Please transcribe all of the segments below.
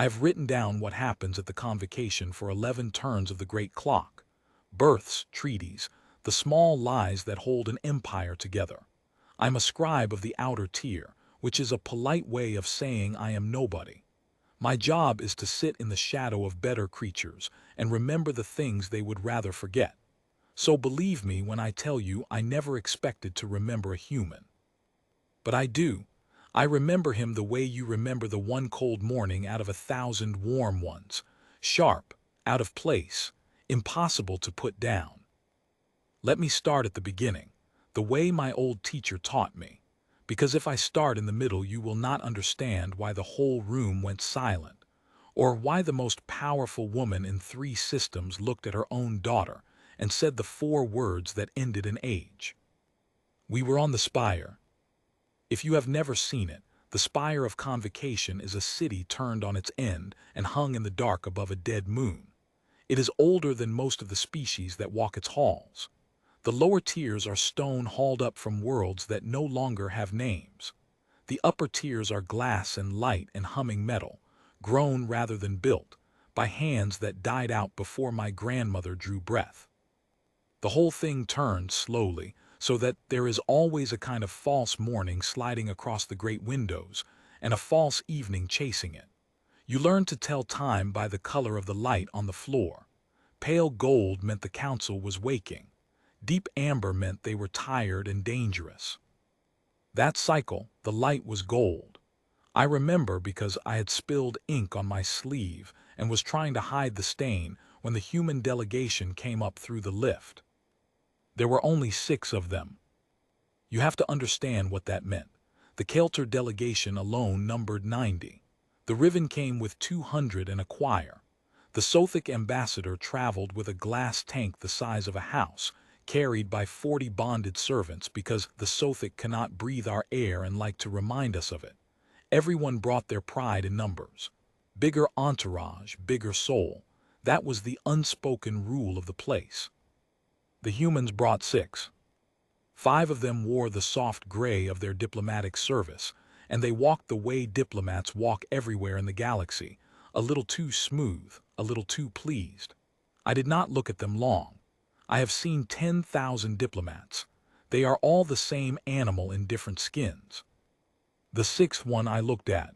I have written down what happens at the convocation for 11 turns of the great clock. Births, treaties, the small lies that hold an empire together. I'm a scribe of the outer tier, which is a polite way of saying I am nobody. My job is to sit in the shadow of better creatures and remember the things they would rather forget. So believe me when I tell you I never expected to remember a human. But I do. I remember him the way you remember the one cold morning out of 1,000 warm ones. Sharp, out of place, impossible to put down. Let me start at the beginning, the way my old teacher taught me. Because if I start in the middle you will not understand why the whole room went silent, or why the most powerful woman in 3 systems looked at her own daughter and said the 4 words that ended in age. We were on the spire. If you have never seen it, the Spire of Convocation is a city turned on its end and hung in the dark above a dead moon. It is older than most of the species that walk its halls. The lower tiers are stone hauled up from worlds that no longer have names. The upper tiers are glass and light and humming metal, grown rather than built, by hands that died out before my grandmother drew breath. The whole thing turned slowly, so that there is always a kind of false morning sliding across the great windows, and a false evening chasing it. You learn to tell time by the color of the light on the floor. Pale gold meant the council was waking. Deep amber meant they were tired and dangerous. That cycle, the light was gold. I remember because I had spilled ink on my sleeve and was trying to hide the stain when the human delegation came up through the lift. There were only 6 of them. You have to understand what that meant. The Kelter delegation alone numbered 90. The Riven came with 200 and a choir. The Sothic ambassador traveled with a glass tank the size of a house, carried by 40 bonded servants because the Sothic cannot breathe our air and like to remind us of it. Everyone brought their pride in numbers. Bigger entourage, bigger soul. That was the unspoken rule of the place. The humans brought 6. 5 of them wore the soft gray of their diplomatic service, and they walked the way diplomats walk everywhere in the galaxy, a little too smooth, a little too pleased. I did not look at them long. I have seen 10,000 diplomats. They are all the same animal in different skins. The 6th one I looked at.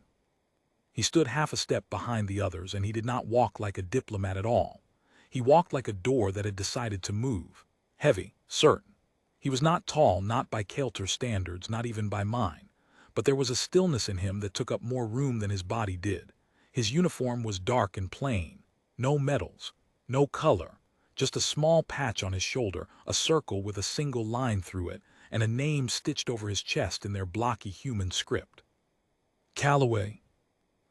He stood half a step behind the others, and he did not walk like a diplomat at all. He walked like a door that had decided to move. Heavy, certain. He was not tall, not by Kelter standards, not even by mine. But there was a stillness in him that took up more room than his body did. His uniform was dark and plain. No medals, no color, just a small patch on his shoulder, a circle with a single line through it, and a name stitched over his chest in their blocky human script. Calloway.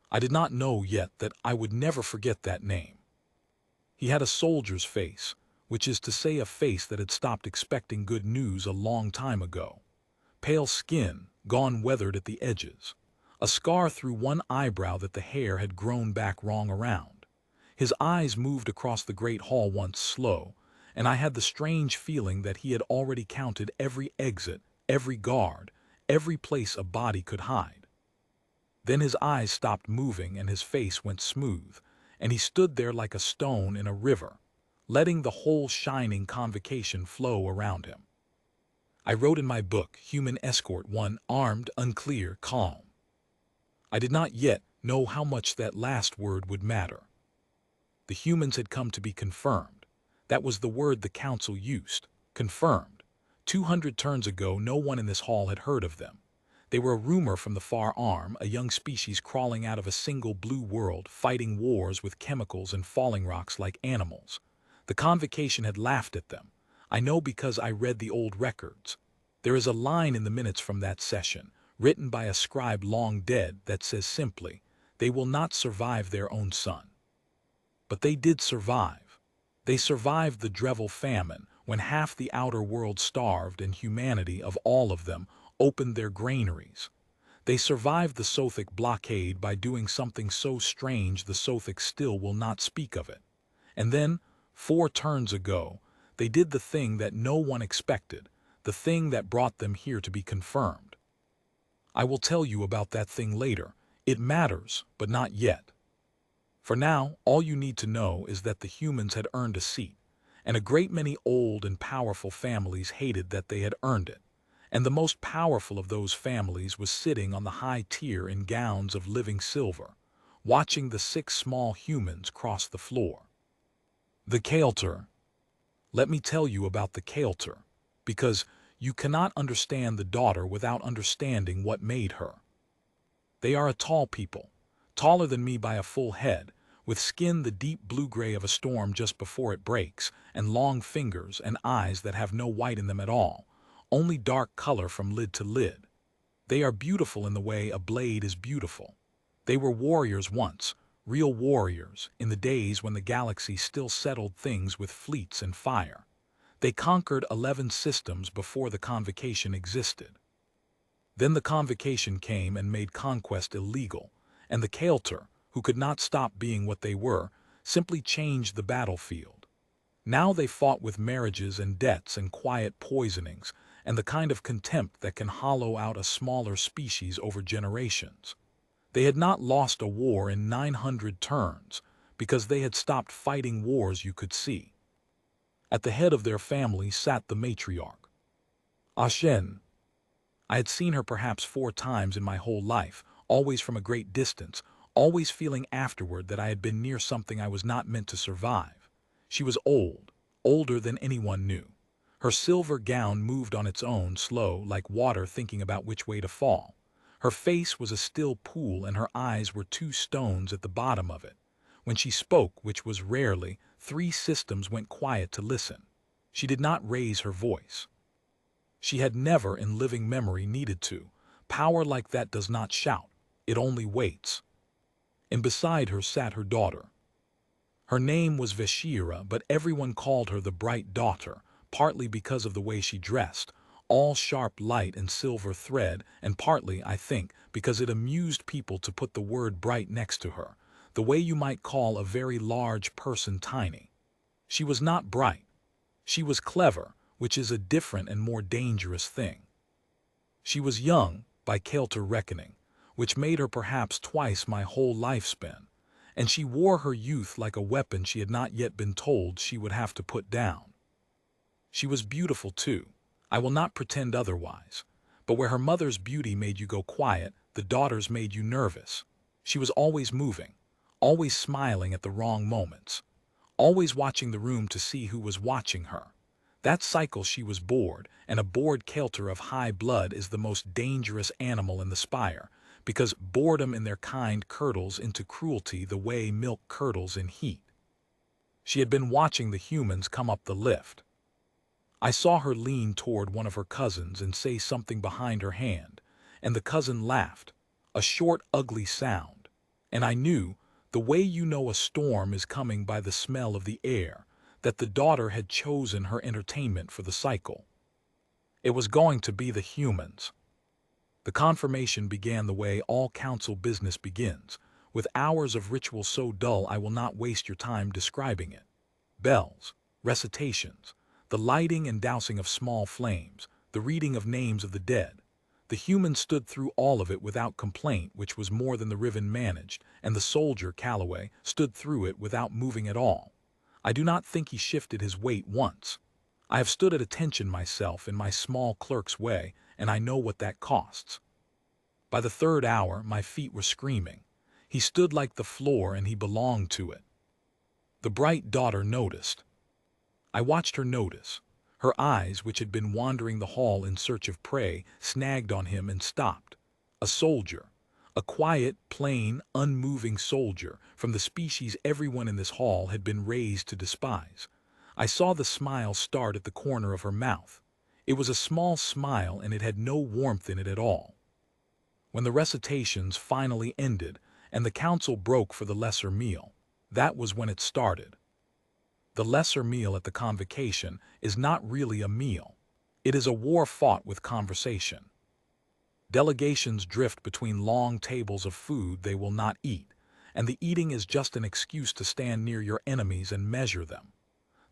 I did not know yet that I would never forget that name. He had a soldier's face, which is to say a face that had stopped expecting good news a long time ago. Pale skin, gone weathered at the edges. A scar through one eyebrow that the hair had grown back wrong around. His eyes moved across the great hall once slow, and I had the strange feeling that he had already counted every exit, every guard, every place a body could hide. Then his eyes stopped moving and his face went smooth, and he stood there like a stone in a river, letting the whole shining convocation flow around him. I wrote in my book, Human Escort 1, armed, unclear, calm. I did not yet know how much that last word would matter. The humans had come to be confirmed. That was the word the council used, confirmed. 200 turns ago, no one in this hall had heard of them. They were a rumor from the far arm, a young species crawling out of a single blue world, fighting wars with chemicals and falling rocks like animals. The convocation had laughed at them. I know because I read the old records. There is a line in the minutes from that session, written by a scribe long dead, that says simply, "They will not survive their own son." But they did survive. They survived the Drevel famine, when half the outer world starved and humanity, of all of them, opened their granaries. They survived the Sothic blockade by doing something so strange the Sothic still will not speak of it. And then, 4 turns ago, they did the thing that no one expected, the thing that brought them here to be confirmed. I will tell you about that thing later. It matters, but not yet. For now, all you need to know is that the humans had earned a seat, and a great many old and powerful families hated that they had earned it, and the most powerful of those families was sitting on the high tier in gowns of living silver, watching the 6 small humans cross the floor. The Kael'ter. Let me tell you about the Kael'ter, because you cannot understand the daughter without understanding what made her. They are a tall people, taller than me by a full head, with skin the deep blue-gray of a storm just before it breaks, and long fingers and eyes that have no white in them at all, only dark color from lid to lid. They are beautiful in the way a blade is beautiful. They were warriors once, real warriors, in the days when the galaxy still settled things with fleets and fire. They conquered 11 systems before the Convocation existed. Then the Convocation came and made conquest illegal, and the Kael'ter, who could not stop being what they were, simply changed the battlefield. Now they fought with marriages and debts and quiet poisonings, and the kind of contempt that can hollow out a smaller species over generations. They had not lost a war in 900 turns, because they had stopped fighting wars you could see. At the head of their family sat the matriarch, Ashen. I had seen her perhaps 4 times in my whole life, always from a great distance, always feeling afterward that I had been near something I was not meant to survive. She was old, older than anyone knew. Her silver gown moved on its own, slow, like water thinking about which way to fall. Her face was a still pool, and her eyes were 2 stones at the bottom of it. When she spoke, which was rarely, 3 systems went quiet to listen. She did not raise her voice. She had never in living memory needed to. Power like that does not shout, it only waits. And beside her sat her daughter. Her name was Veshira, but everyone called her the Bright Daughter, partly because of the way she dressed, all sharp light and silver thread, and partly, I think, because it amused people to put the word bright next to her, the way you might call a very large person tiny. She was not bright. She was clever, which is a different and more dangerous thing. She was young, by Kael'ter reckoning, which made her perhaps twice my whole lifespan, and she wore her youth like a weapon she had not yet been told she would have to put down. She was beautiful too, I will not pretend otherwise, but where her mother's beauty made you go quiet, the daughter's made you nervous. She was always moving, always smiling at the wrong moments, always watching the room to see who was watching her. That cycle she was bored, and a bored Kael'ter of high blood is the most dangerous animal in the spire, because boredom in their kind curdles into cruelty the way milk curdles in heat. She had been watching the humans come up the lift. I saw her lean toward one of her cousins and say something behind her hand, and the cousin laughed, a short, ugly sound, and I knew, the way you know a storm is coming by the smell of the air, that the daughter had chosen her entertainment for the cycle. It was going to be the humans. The confirmation began the way all council business begins, with hours of ritual so dull I will not waste your time describing it. Bells, recitations, the lighting and dousing of small flames, the reading of names of the dead. The human stood through all of it without complaint, which was more than the Riven managed, and the soldier, Calloway, stood through it without moving at all. I do not think he shifted his weight once. I have stood at attention myself in my small clerk's way, and I know what that costs. By the 3rd hour, my feet were screaming. He stood like the floor, and he belonged to it. The Bright Daughter noticed. I watched her notice. Her eyes, which had been wandering the hall in search of prey, snagged on him and stopped. A soldier. A quiet, plain, unmoving soldier, from the species everyone in this hall had been raised to despise. I saw the smile start at the corner of her mouth. It was a small smile, and it had no warmth in it at all. When the recitations finally ended, and the council broke for the lesser meal, that was when it started. The lesser meal at the convocation is not really a meal. It is a war fought with conversation. Delegations drift between long tables of food they will not eat, and the eating is just an excuse to stand near your enemies and measure them.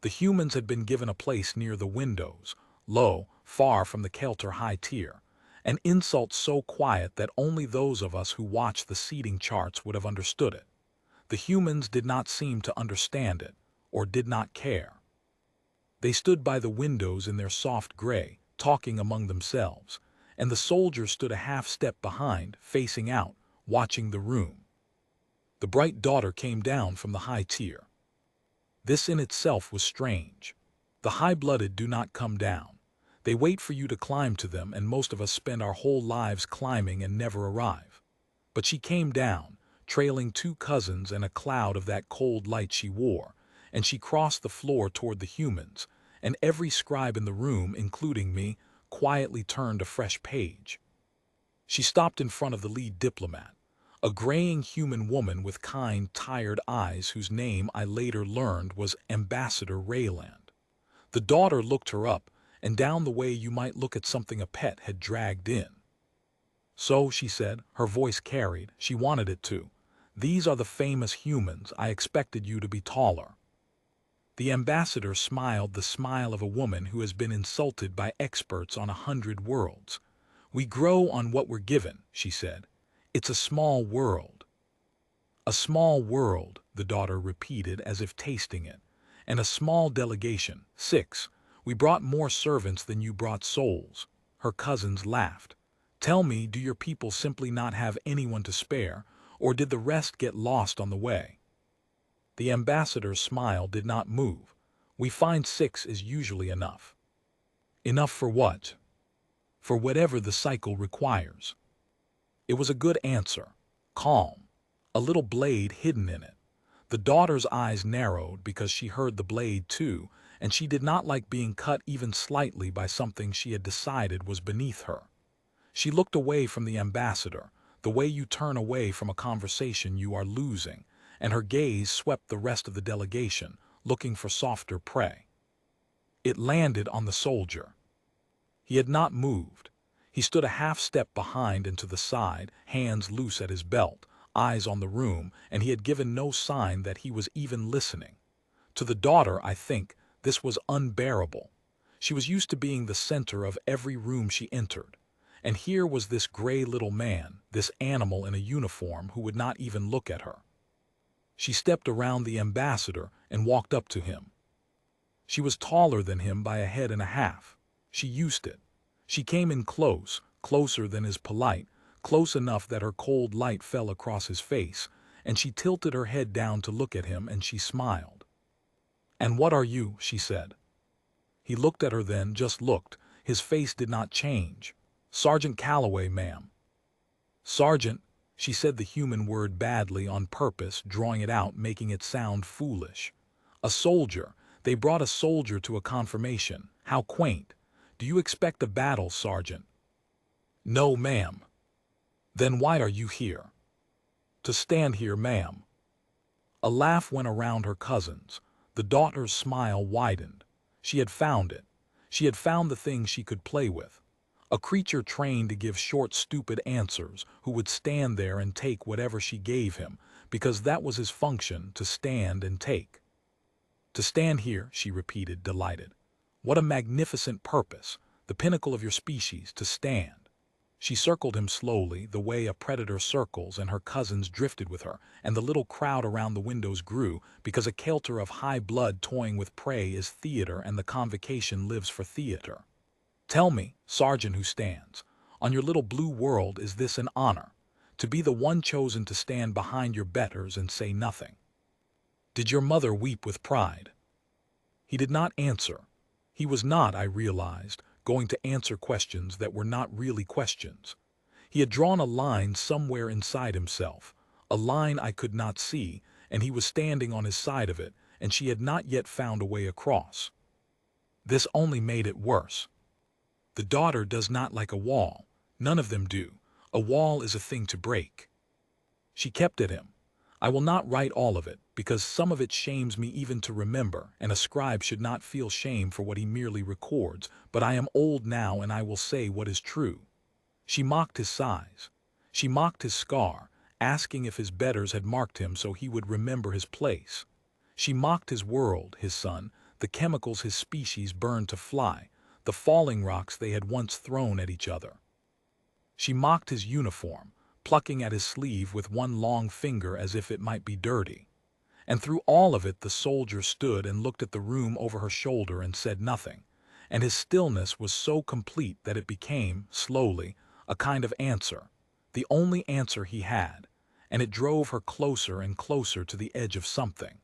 The humans had been given a place near the windows, low, far from the Kael'ter high tier, an insult so quiet that only those of us who watched the seating charts would have understood it. The humans did not seem to understand it, or did not care. They stood by the windows in their soft gray, talking among themselves, and the soldier stood a half step behind, facing out, watching the room. The bright daughter came down from the high tier. This in itself was strange. The high-blooded do not come down. They wait for you to climb to them, and most of us spend our whole lives climbing and never arrive. But she came down, trailing 2 cousins and a cloud of that cold light she wore, and she crossed the floor toward the humans, and every scribe in the room, including me, quietly turned a fresh page. She stopped in front of the lead diplomat, a graying human woman with kind, tired eyes whose name I later learned was Ambassador Rayland. The daughter looked her up and down the way you might look at something a pet had dragged in. "So," she said, her voice carried, she wanted it to, "these are the famous humans. I expected you to be taller." The ambassador smiled the smile of a woman who has been insulted by experts on 100 worlds. "We grow on what we're given," she said. "It's a small world." "A small world," the daughter repeated as if tasting it. "And a small delegation, 6. We brought more servants than you brought souls." Her cousins laughed. "Tell me, do your people simply not have anyone to spare, or did the rest get lost on the way?" The ambassador's smile did not move. "We find 6 is usually enough." "Enough for what?" "For whatever the cycle requires." It was a good answer, calm, a little blade hidden in it. The daughter's eyes narrowed because she heard the blade too, and she did not like being cut even slightly by something she had decided was beneath her. She looked away from the ambassador, the way you turn away from a conversation you are losing, and her gaze swept the rest of the delegation, looking for softer prey. It landed on the soldier. He had not moved. He stood a half step behind and to the side, hands loose at his belt, eyes on the room, and he had given no sign that he was even listening. To the daughter, I think, this was unbearable. She was used to being the center of every room she entered. And here was this gray little man, this animal in a uniform who would not even look at her. She stepped around the ambassador and walked up to him. She was taller than him by a head and a half. She used it. She came in close, closer than is polite, close enough that her cold light fell across his face, and she tilted her head down to look at him, and she smiled. "And what are you?" she said. He looked at her then, just looked. His face did not change. "Sergeant Calloway, ma'am." "Sergeant," she said the human word badly on purpose, drawing it out, making it sound foolish. "A soldier. They brought a soldier to a confirmation. How quaint. Do you expect a battle, Sergeant?" "No, ma'am." "Then why are you here?" "To stand here, ma'am." A laugh went around her cousins. The daughter's smile widened. She had found it. She had found the thing she could play with. A creature trained to give short, stupid answers, who would stand there and take whatever she gave him, because that was his function, to stand and take. "To stand here," she repeated, delighted. "What a magnificent purpose, the pinnacle of your species, to stand." She circled him slowly, the way a predator circles, and her cousins drifted with her, and the little crowd around the windows grew, because a kelter of high blood toying with prey is theater, and the convocation lives for theater. "Tell me, Sergeant who stands, on your little blue world, is this an honor, to be the one chosen to stand behind your betters and say nothing? Did your mother weep with pride?" He did not answer. He was not, I realized, going to answer questions that were not really questions. He had drawn a line somewhere inside himself, a line I could not see, and he was standing on his side of it, and she had not yet found a way across. This only made it worse. The daughter does not like a wall. None of them do. A wall is a thing to break. She kept at him. "I will not write all of it, because some of it shames me even to remember, and a scribe should not feel shame for what he merely records, but I am old now and I will say what is true." She mocked his size. She mocked his scar, asking if his betters had marked him so he would remember his place. She mocked his world, his sun, the chemicals his species burned to fly, the falling rocks they had once thrown at each other. She mocked his uniform, plucking at his sleeve with one long finger as if it might be dirty. And through all of it the soldier stood and looked at the room over her shoulder and said nothing, and his stillness was so complete that it became, slowly, a kind of answer, the only answer he had, and it drove her closer and closer to the edge of something.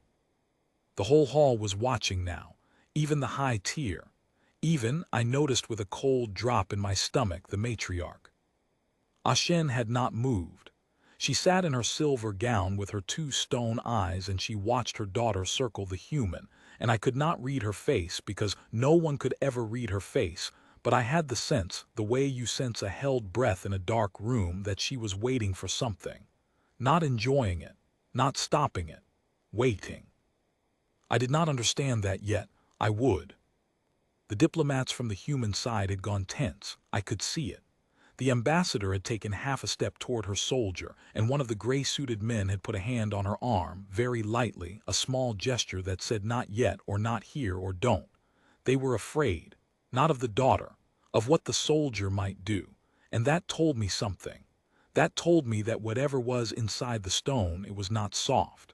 The whole hall was watching now, even the high tier. Even, I noticed with a cold drop in my stomach, the matriarch. Ashen had not moved. She sat in her silver gown with her two stone eyes, and she watched her daughter circle the human, and I could not read her face because no one could ever read her face, but I had the sense, the way you sense a held breath in a dark room, that she was waiting for something. Not enjoying it, not stopping it, waiting. I did not understand that yet. I would. The diplomats from the human side had gone tense. I could see it. The ambassador had taken half a step toward her soldier, and one of the gray-suited men had put a hand on her arm, very lightly, a small gesture that said not yet or not here or don't. They were afraid, not of the daughter, of what the soldier might do, and that told me something. That told me that whatever was inside the stone, it was not soft.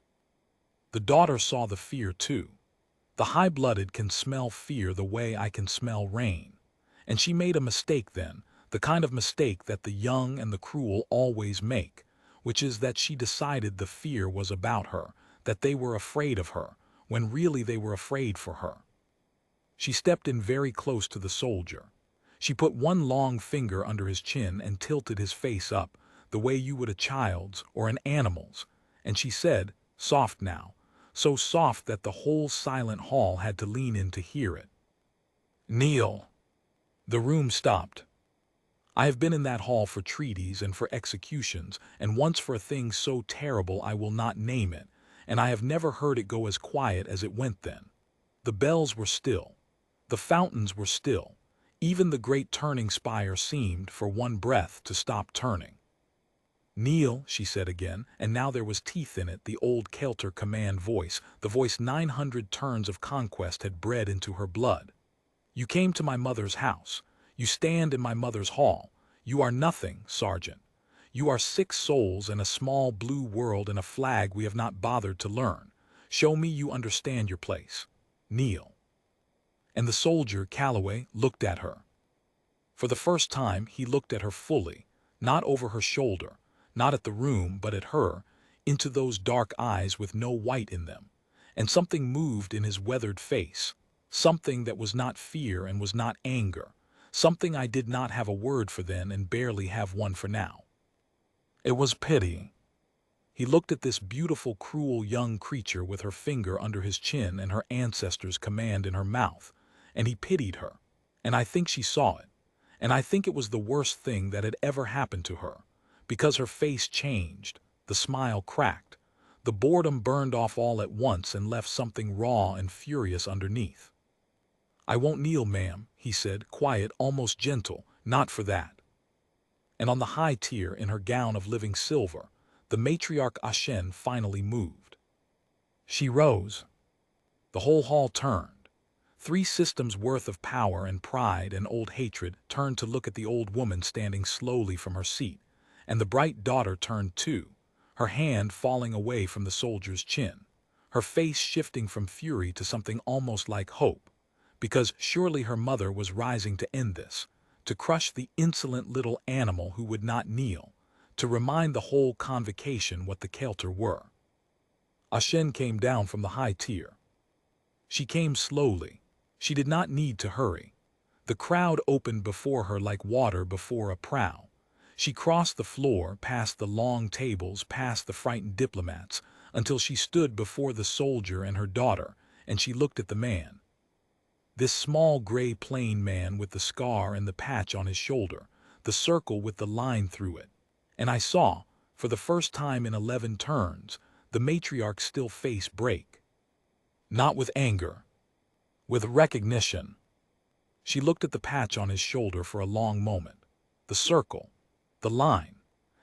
The daughter saw the fear too. The high-blooded can smell fear the way I can smell rain. And she made a mistake then, the kind of mistake that the young and the cruel always make, which is that she decided the fear was about her, that they were afraid of her, when really they were afraid for her. She stepped in very close to the soldier. She put one long finger under his chin and tilted his face up, the way you would a child's or an animal's, and she said, soft now, so soft that the whole silent hall had to lean in to hear it. Kneel. The room stopped. I have been in that hall for treaties and for executions, and once for a thing so terrible I will not name it, and I have never heard it go as quiet as it went then. The bells were still. The fountains were still. Even the great turning spire seemed, for one breath, to stop turning. Kneel, she said again, and now there was teeth in it, the old Kelter command voice, the voice 900 turns of conquest had bred into her blood. You came to my mother's house. You stand in my mother's hall. You are nothing, Sergeant. You are 6 souls and a small blue world and a flag we have not bothered to learn. Show me you understand your place. Kneel. And the soldier, Calloway, looked at her. For the first time he looked at her fully, not over her shoulder, not at the room, but at her, into those dark eyes with no white in them, and something moved in his weathered face, something that was not fear and was not anger, something I did not have a word for then and barely have one for now. It was pity. He looked at this beautiful, cruel young creature with her finger under his chin and her ancestors' command in her mouth, and he pitied her, and I think she saw it, and I think it was the worst thing that had ever happened to her, because her face changed, the smile cracked, the boredom burned off all at once and left something raw and furious underneath. I won't kneel, ma'am, he said, quiet, almost gentle, not for that. And on the high tier, in her gown of living silver, the matriarch Ashen finally moved. She rose. The whole hall turned. 3 systems worth of power and pride and old hatred turned to look at the old woman standing slowly from her seat, and the bright daughter turned too, her hand falling away from the soldier's chin, her face shifting from fury to something almost like hope, because surely her mother was rising to end this, to crush the insolent little animal who would not kneel, to remind the whole convocation what the Kelter were. Ashen came down from the high tier. She came slowly. She did not need to hurry. The crowd opened before her like water before a prow. She crossed the floor, past the long tables, past the frightened diplomats, until she stood before the soldier and her daughter, and she looked at the man. This small gray plain man with the scar and the patch on his shoulder, the circle with the line through it. And I saw, for the first time in 11 turns, the matriarch's still face break. Not with anger, with recognition. She looked at the patch on his shoulder for a long moment, the circle, the line,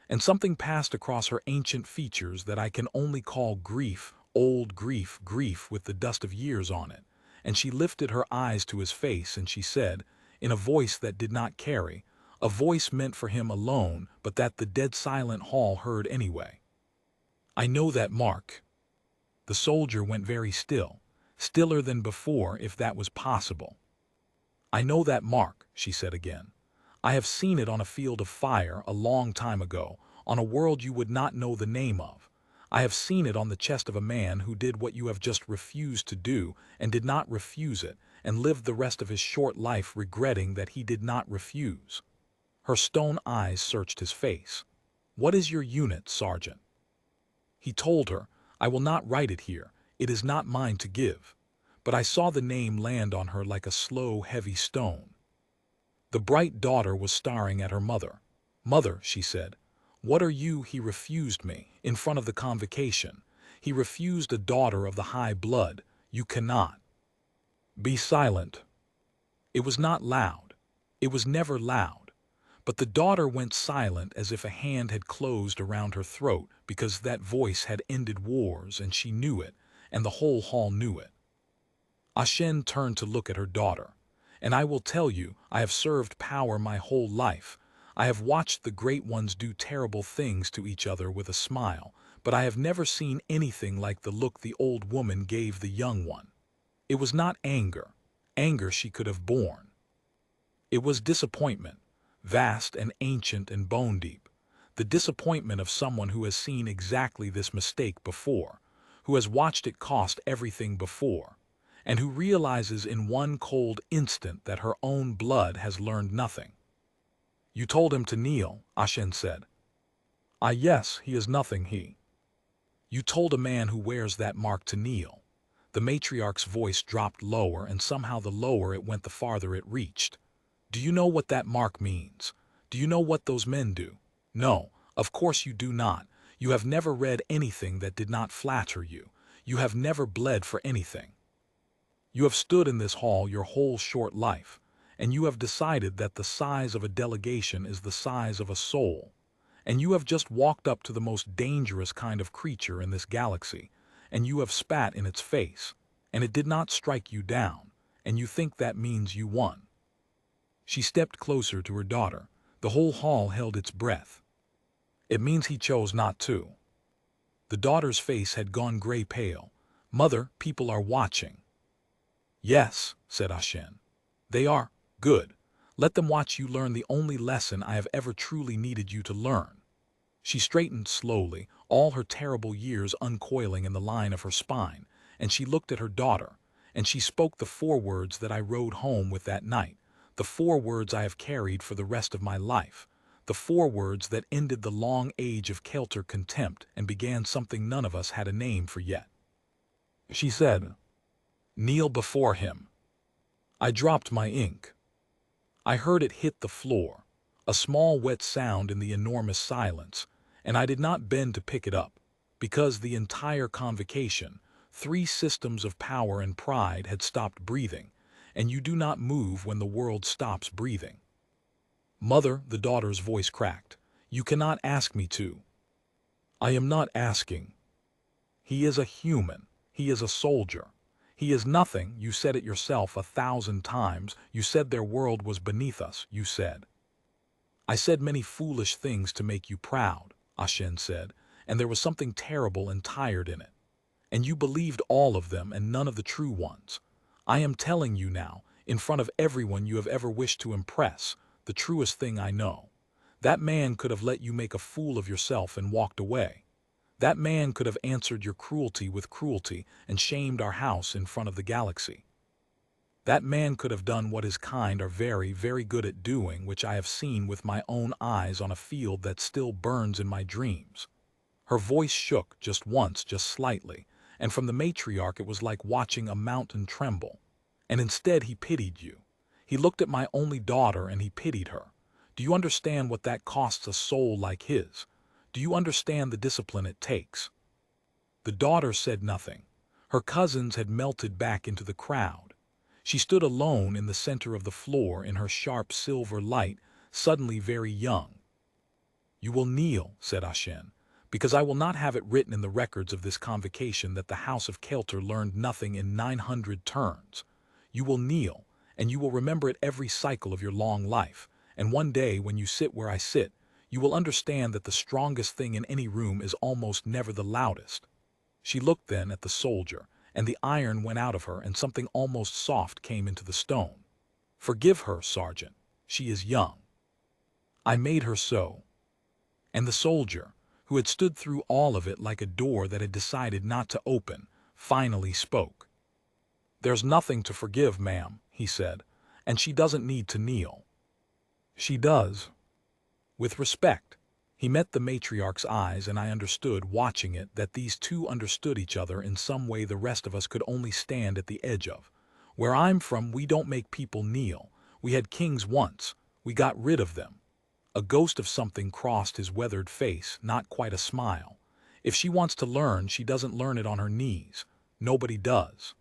and something passed across her ancient features that I can only call grief, old grief, grief with the dust of years on it, and she lifted her eyes to his face and she said, in a voice that did not carry, a voice meant for him alone, but that the dead silent hall heard anyway. "I know that mark." The soldier went very still, stiller than before if that was possible. "I know that mark," she said again. "I have seen it on a field of fire a long time ago, on a world you would not know the name of. I have seen it on the chest of a man who did what you have just refused to do and did not refuse it, and lived the rest of his short life regretting that he did not refuse." Her stone eyes searched his face. "What is your unit, Sergeant?" He told her, "I will not write it here, it is not mine to give." But I saw the name land on her like a slow, heavy stone. The bright daughter was staring at her mother. "Mother," she said, "what are you?" He refused me, in front of the convocation. He refused a daughter of the high blood. "You cannot." "Be silent." It was not loud. It was never loud. But the daughter went silent as if a hand had closed around her throat, because that voice had ended wars and she knew it, and the whole hall knew it. Ashen turned to look at her daughter. "And I will tell you, I have served power my whole life. I have watched the great ones do terrible things to each other with a smile, but I have never seen anything like the look the old woman gave the young one. It was not anger. Anger she could have borne. It was disappointment, vast and ancient and bone-deep. The disappointment of someone who has seen exactly this mistake before, who has watched it cost everything before, and who realizes in one cold instant that her own blood has learned nothing." "You told him to kneel," Ashen said. "Ah yes, he is nothing, he." "You told a man who wears that mark to kneel." The matriarch's voice dropped lower, and somehow the lower it went the farther it reached. "Do you know what that mark means? Do you know what those men do? No, of course you do not. You have never read anything that did not flatter you. You have never bled for anything. You have stood in this hall your whole short life, and you have decided that the size of a delegation is the size of a soul, and you have just walked up to the most dangerous kind of creature in this galaxy, and you have spat in its face, and it did not strike you down, and you think that means you won." She stepped closer to her daughter. The whole hall held its breath. "It means he chose not to." The daughter's face had gone gray pale. "Mother, people are watching." "Yes," said Ashen. "They are. Good. Let them watch you learn the only lesson I have ever truly needed you to learn." She straightened slowly, all her terrible years uncoiling in the line of her spine, and she looked at her daughter, and she spoke the 4 words that I rode home with that night, the 4 words I have carried for the rest of my life, the 4 words that ended the long age of Kelter contempt and began something none of us had a name for yet. She said, "Kneel before him." I dropped my ink. I heard it hit the floor, a small wet sound in the enormous silence, and I did not bend to pick it up, because the entire convocation, 3 systems of power and pride had stopped breathing, and you do not move when the world stops breathing. "Mother," the daughter's voice cracked, "you cannot ask me to." "I am not asking." "He is a human. He is a soldier. He is nothing. You said it yourself 1,000 times. You said their world was beneath us, you said." "I said many foolish things to make you proud," Ashen said, "and there was something terrible and tired in it. And you believed all of them and none of the true ones. I am telling you now, in front of everyone you have ever wished to impress, the truest thing I know. That man could have let you make a fool of yourself and walked away. That man could have answered your cruelty with cruelty and shamed our house in front of the galaxy. That man could have done what his kind are very, very good at doing, which I have seen with my own eyes on a field that still burns in my dreams." Her voice shook just once, just slightly, and from the matriarch it was like watching a mountain tremble. "And instead he pitied you. He looked at my only daughter and he pitied her. Do you understand what that costs a soul like his? Do you understand the discipline it takes?" The daughter said nothing. Her cousins had melted back into the crowd. She stood alone in the center of the floor in her sharp silver light, suddenly very young. "You will kneel," said Ashen, "because I will not have it written in the records of this convocation that the House of Kelter learned nothing in 900 turns. You will kneel, and you will remember it every cycle of your long life, and one day when you sit where I sit, you will understand that the strongest thing in any room is almost never the loudest." She looked then at the soldier, and the iron went out of her and something almost soft came into the stone. "Forgive her, Sergeant. She is young." I made her so. And the soldier, who had stood through all of it like a door that had decided not to open, finally spoke. "There's nothing to forgive, ma'am," he said, "and she doesn't need to kneel." "She does." With respect. He met the matriarch's eyes, and I understood, watching it, that these two understood each other in some way the rest of us could only stand at the edge of. "Where I'm from, we don't make people kneel. We had kings once. We got rid of them." A ghost of something crossed his weathered face, not quite a smile. "If she wants to learn, she doesn't learn it on her knees. Nobody does."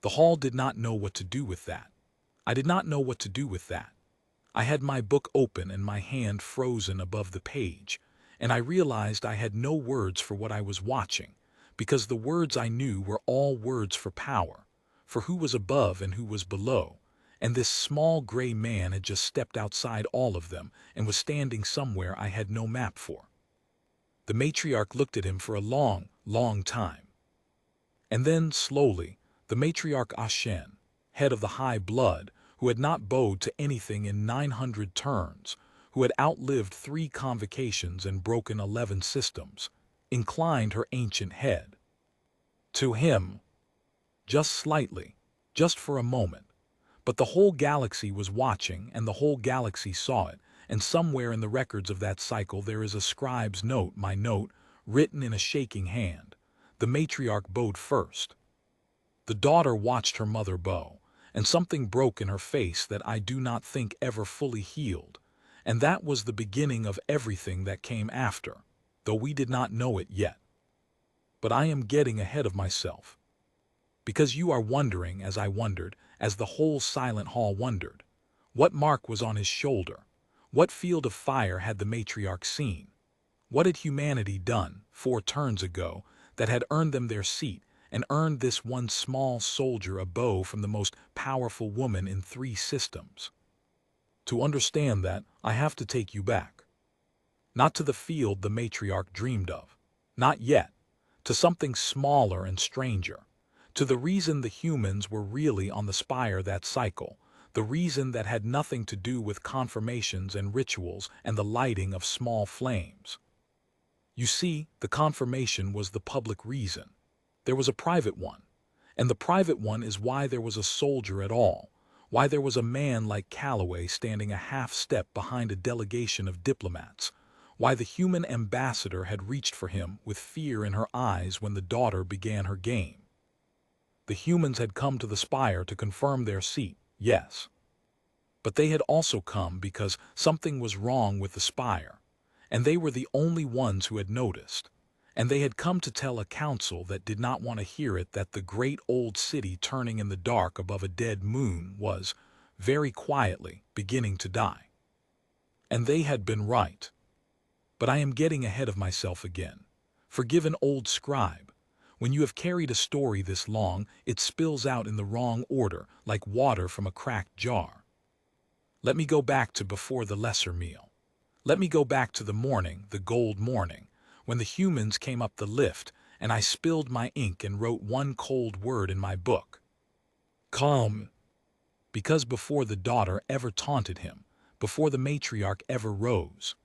The hall did not know what to do with that. I did not know what to do with that. I had my book open and my hand frozen above the page, and I realized I had no words for what I was watching, because the words I knew were all words for power, for who was above and who was below, and this small gray man had just stepped outside all of them and was standing somewhere I had no map for. The matriarch looked at him for a long, long time. And then, slowly, the matriarch Ashen, head of the high blood, who had not bowed to anything in 900 turns, who had outlived 3 convocations and broken 11 systems, inclined her ancient head. To him, just slightly, just for a moment. But the whole galaxy was watching, and the whole galaxy saw it, and somewhere in the records of that cycle there is a scribe's note, my note, written in a shaking hand. The matriarch bowed first. The daughter watched her mother bow, and something broke in her face that I do not think ever fully healed, and that was the beginning of everything that came after, though we did not know it yet. But I am getting ahead of myself. Because you are wondering, as I wondered, as the whole silent hall wondered. What mark was on his shoulder? What field of fire had the matriarch seen? What had humanity done, 4 turns ago, that had earned them their seat, and earned this one small soldier a bow from the most powerful woman in 3 systems? To understand that, I have to take you back. Not to the field the matriarch dreamed of. Not yet. To something smaller and stranger. To the reason the humans were really on the spire that cycle. The reason that had nothing to do with confirmations and rituals and the lighting of small flames. You see, the confirmation was the public reason. There was a private one. And the private one is why there was a soldier at all. Why there was a man like Calloway standing a half step behind a delegation of diplomats. Why the human ambassador had reached for him with fear in her eyes when the daughter began her game. The humans had come to the spire to confirm their seat, yes. But they had also come because something was wrong with the spire, and they were the only ones who had noticed. And they had come to tell a council that did not want to hear it that the great old city turning in the dark above a dead moon was, very quietly, beginning to die. And they had been right. But I am getting ahead of myself again. Forgive an old scribe. When you have carried a story this long, it spills out in the wrong order, like water from a cracked jar. Let me go back to before the lesser meal. Let me go back to the morning, the gold morning, when the humans came up the lift, and I spilled my ink and wrote one cold word in my book. Calm. Because before the daughter ever taunted him, before the matriarch ever rose,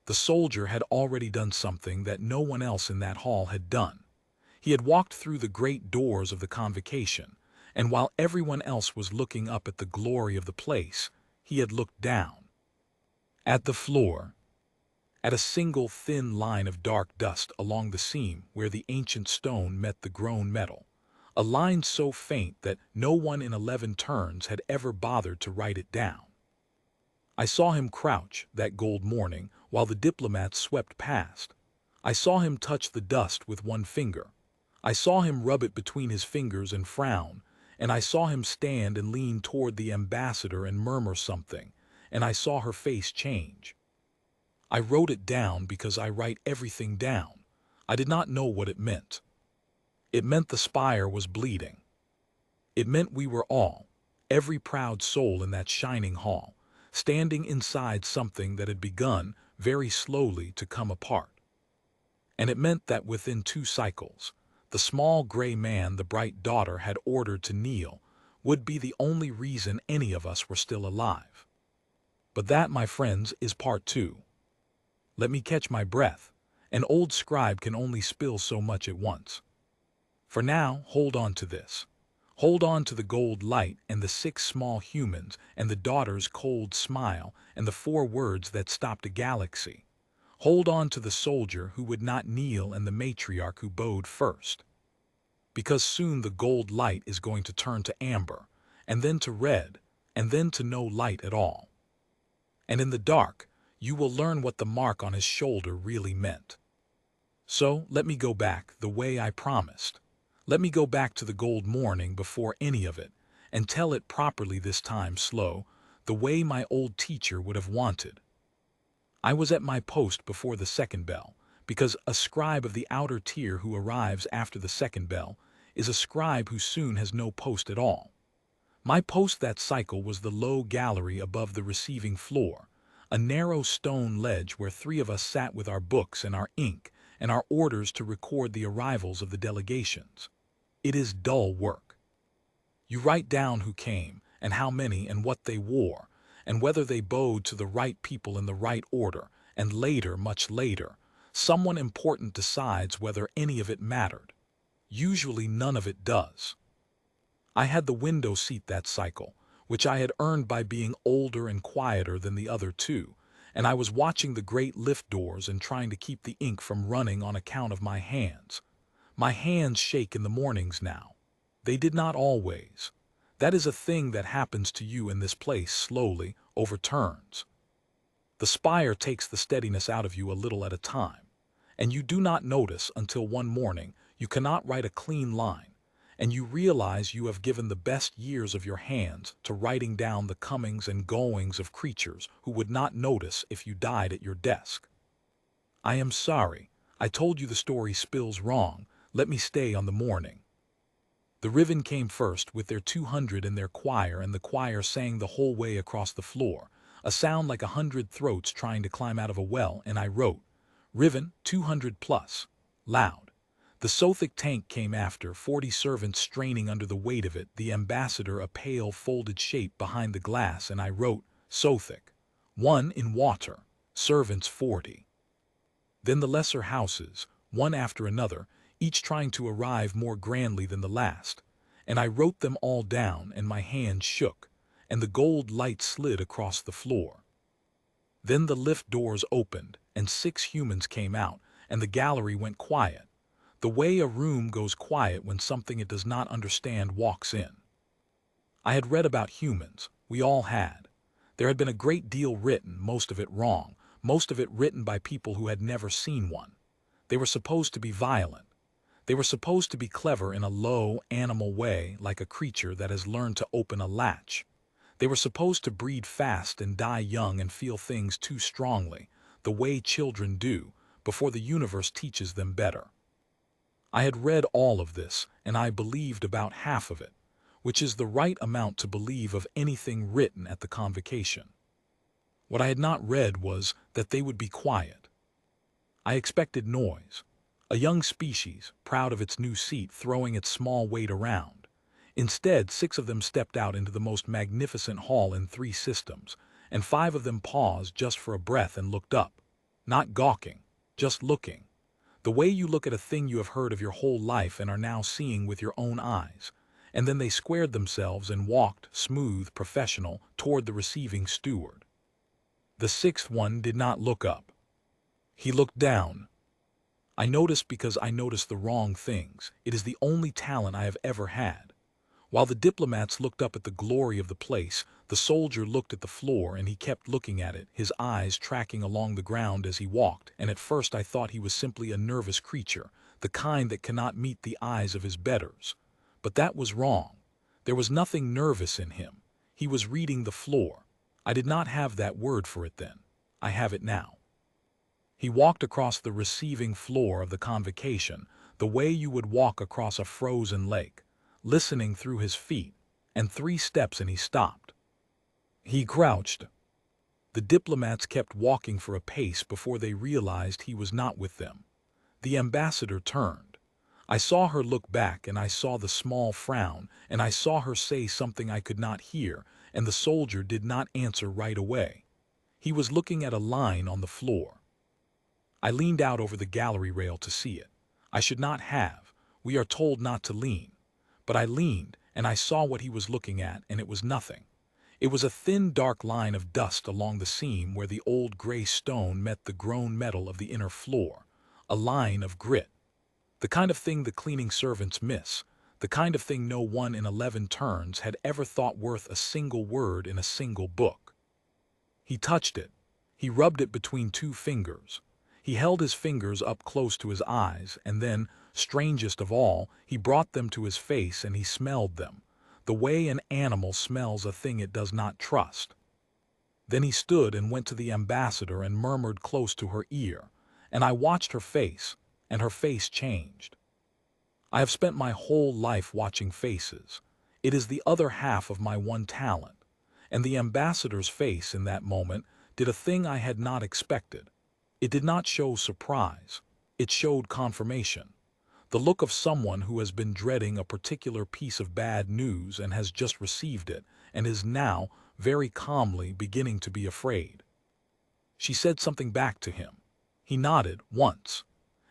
the soldier had already done something that no one else in that hall had done. He had walked through the great doors of the convocation, and while everyone else was looking up at the glory of the place, he had looked down. At the floor. At a single thin line of dark dust along the seam where the ancient stone met the grown metal, a line so faint that no one in 11 turns had ever bothered to write it down. I saw him crouch that gold morning while the diplomats swept past. I saw him touch the dust with one finger. I saw him rub it between his fingers and frown, and I saw him stand and lean toward the ambassador and murmur something, and I saw her face change. I wrote it down because I write everything down. I did not know what it meant. It meant the spire was bleeding. It meant we were all, every proud soul in that shining hall, standing inside something that had begun very slowly to come apart. And it meant that within 2 cycles, the small gray man the bright daughter had ordered to kneel would be the only reason any of us were still alive. But that, my friends, is part 2. Let me catch my breath. An old scribe can only spill so much at once. For now, hold on to this. Hold on to the gold light and the 6 small humans and the daughter's cold smile and the 4 words that stopped a galaxy. Hold on to the soldier who would not kneel and the matriarch who bowed first. Because soon the gold light is going to turn to amber, and then to red, and then to no light at all. And in the dark, you will learn what the mark on his shoulder really meant. So let me go back the way I promised. Let me go back to the gold morning before any of it, and tell it properly this time slow, the way my old teacher would have wanted. I was at my post before the second bell, because a scribe of the outer tier who arrives after the second bell is a scribe who soon has no post at all. My post that cycle was the low gallery above the receiving floor, a narrow stone ledge where 3 of us sat with our books and our ink and our orders to record the arrivals of the delegations. It is dull work. You write down who came, and how many and what they wore, and whether they bowed to the right people in the right order, and later, much later, someone important decides whether any of it mattered. Usually none of it does. I had the window seat that cycle, which I had earned by being older and quieter than the other 2, and I was watching the great lift doors and trying to keep the ink from running on account of my hands. My hands shake in the mornings now. They did not always. That is a thing that happens to you in this place slowly, over turns. The spire takes the steadiness out of you a little at a time, and you do not notice until one morning you cannot write a clean line, and you realize you have given the best years of your hands to writing down the comings and goings of creatures who would not notice if you died at your desk. I am sorry, I told you the story spills wrong, let me stay on the morning. The Riven came first with their 200 in their choir, and the choir sang the whole way across the floor, a sound like 100 throats trying to climb out of a well, and I wrote, Riven, 200 plus, loud. The Sothic tank came after, 40 servants straining under the weight of it, the ambassador a pale folded shape behind the glass, and I wrote, Sothic, 1 in water, servants 40. Then the lesser houses, one after another, each trying to arrive more grandly than the last, and I wrote them all down, and my hand shook, and the gold light slid across the floor. Then the lift doors opened, and 6 humans came out, and the gallery went quiet, the way a room goes quiet when something it does not understand walks in. I had read about humans, we all had. There had been a great deal written, most of it wrong, most of it written by people who had never seen one. They were supposed to be violent. They were supposed to be clever in a low, animal way, like a creature that has learned to open a latch. They were supposed to breed fast and die young and feel things too strongly, the way children do, before the universe teaches them better. I had read all of this, and I believed about half of it, which is the right amount to believe of anything written at the convocation. What I had not read was that they would be quiet. I expected noise. A young species, proud of its new seat, throwing its small weight around. Instead, 6 of them stepped out into the most magnificent hall in 3 systems, and 5 of them paused just for a breath and looked up. Not gawking, just looking. The way you look at a thing you have heard of your whole life and are now seeing with your own eyes. And then they squared themselves and walked, smooth, professional, toward the receiving steward. The 6th one did not look up. He looked down. I noticed because I noticed the wrong things. It is the only talent I have ever had. While the diplomats looked up at the glory of the place, the soldier looked at the floor, and he kept looking at it, his eyes tracking along the ground as he walked, and at first I thought he was simply a nervous creature, the kind that cannot meet the eyes of his betters. But that was wrong. There was nothing nervous in him. He was reading the floor. I did not have that word for it then. I have it now. He walked across the receiving floor of the convocation, the way you would walk across a frozen lake, listening through his feet, and 3 steps and he stopped. He crouched. The diplomats kept walking for a pace before they realized he was not with them. The ambassador turned. I saw her look back, and I saw the small frown, and I saw her say something I could not hear, and the soldier did not answer right away. He was looking at a line on the floor. I leaned out over the gallery rail to see it. I should not have. We are told not to lean. But I leaned, and I saw what he was looking at, and it was nothing. It was a thin, dark line of dust along the seam where the old gray stone met the grown metal of the inner floor. A line of grit. The kind of thing the cleaning servants miss. The kind of thing no one in 11 turns had ever thought worth a single word in a single book. He touched it. He rubbed it between 2 fingers. He held his fingers up close to his eyes, and then, strangest of all, he brought them to his face and he smelled them, the way an animal smells a thing it does not trust. Then he stood and went to the ambassador and murmured close to her ear, and I watched her face, and her face changed. I have spent my whole life watching faces. It is the other half of my one talent, and the ambassador's face in that moment did a thing I had not expected. It did not show surprise. It showed confirmation. The look of someone who has been dreading a particular piece of bad news and has just received it and is now, very calmly, beginning to be afraid. She said something back to him. He nodded once,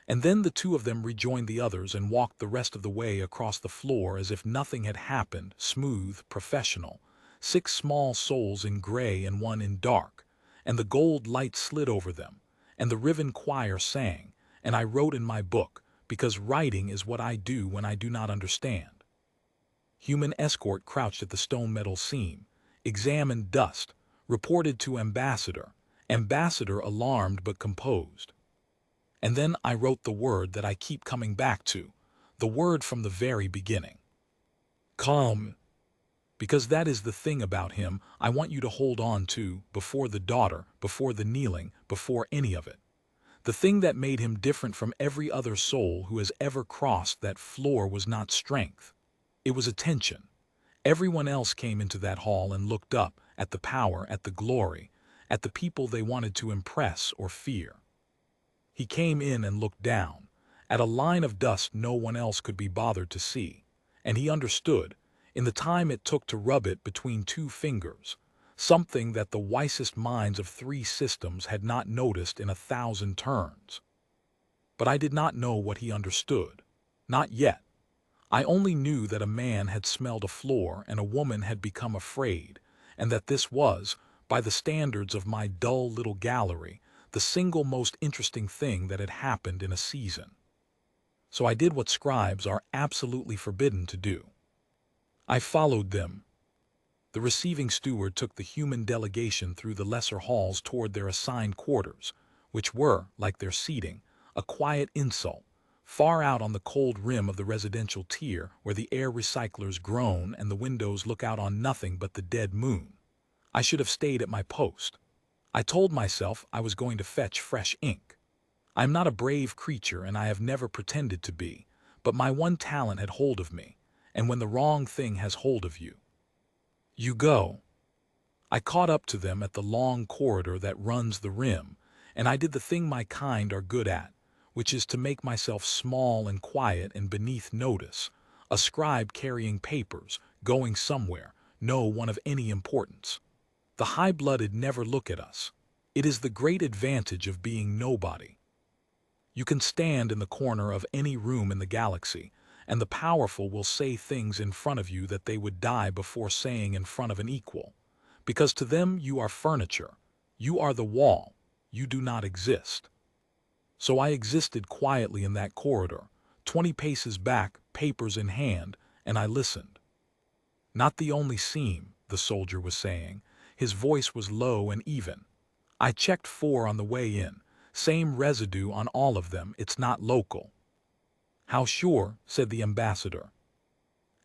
and then the 2 of them rejoined the others and walked the rest of the way across the floor as if nothing had happened, smooth, professional. 6 small souls in gray and 1 in dark, and the gold light slid over them, and the riven choir sang, and I wrote in my book, because writing is what I do when I do not understand. Human escort crouched at the stone metal seam, examined dust, reported to ambassador, ambassador alarmed but composed. And then I wrote the word that I keep coming back to, the word from the very beginning. Calm. Because that is the thing about him I want you to hold on to, before the daughter, before the kneeling, before any of it. The thing that made him different from every other soul who has ever crossed that floor was not strength. It was attention. Everyone else came into that hall and looked up, at the power, at the glory, at the people they wanted to impress or fear. He came in and looked down, at a line of dust no one else could be bothered to see, and he understood, in the time it took to rub it between 2 fingers, something that the wisest minds of 3 systems had not noticed in 1,000 turns. But I did not know what he understood. Not yet. I only knew that a man had smelled a floor and a woman had become afraid, and that this was, by the standards of my dull little gallery, the single most interesting thing that had happened in a season. So I did what scribes are absolutely forbidden to do. I followed them. The receiving steward took the human delegation through the lesser halls toward their assigned quarters, which were, like their seating, a quiet insult, far out on the cold rim of the residential tier where the air recyclers groan and the windows look out on nothing but the dead moon. I should have stayed at my post. I told myself I was going to fetch fresh ink. I am not a brave creature and I have never pretended to be, but my one talent had hold of me, and when the wrong thing has hold of you, you go. I caught up to them at the long corridor that runs the rim, and I did the thing my kind are good at, which is to make myself small and quiet and beneath notice, a scribe carrying papers, going somewhere, no one of any importance. The high-blooded never look at us. It is the great advantage of being nobody. You can stand in the corner of any room in the galaxy, and the powerful will say things in front of you that they would die before saying in front of an equal. Because to them you are furniture. You are the wall. You do not exist. So I existed quietly in that corridor, 20 paces back, papers in hand, and I listened. Not the only seam, the soldier was saying. His voice was low and even. I checked 4 on the way in. Same residue on all of them. It's not local. How sure, said the ambassador.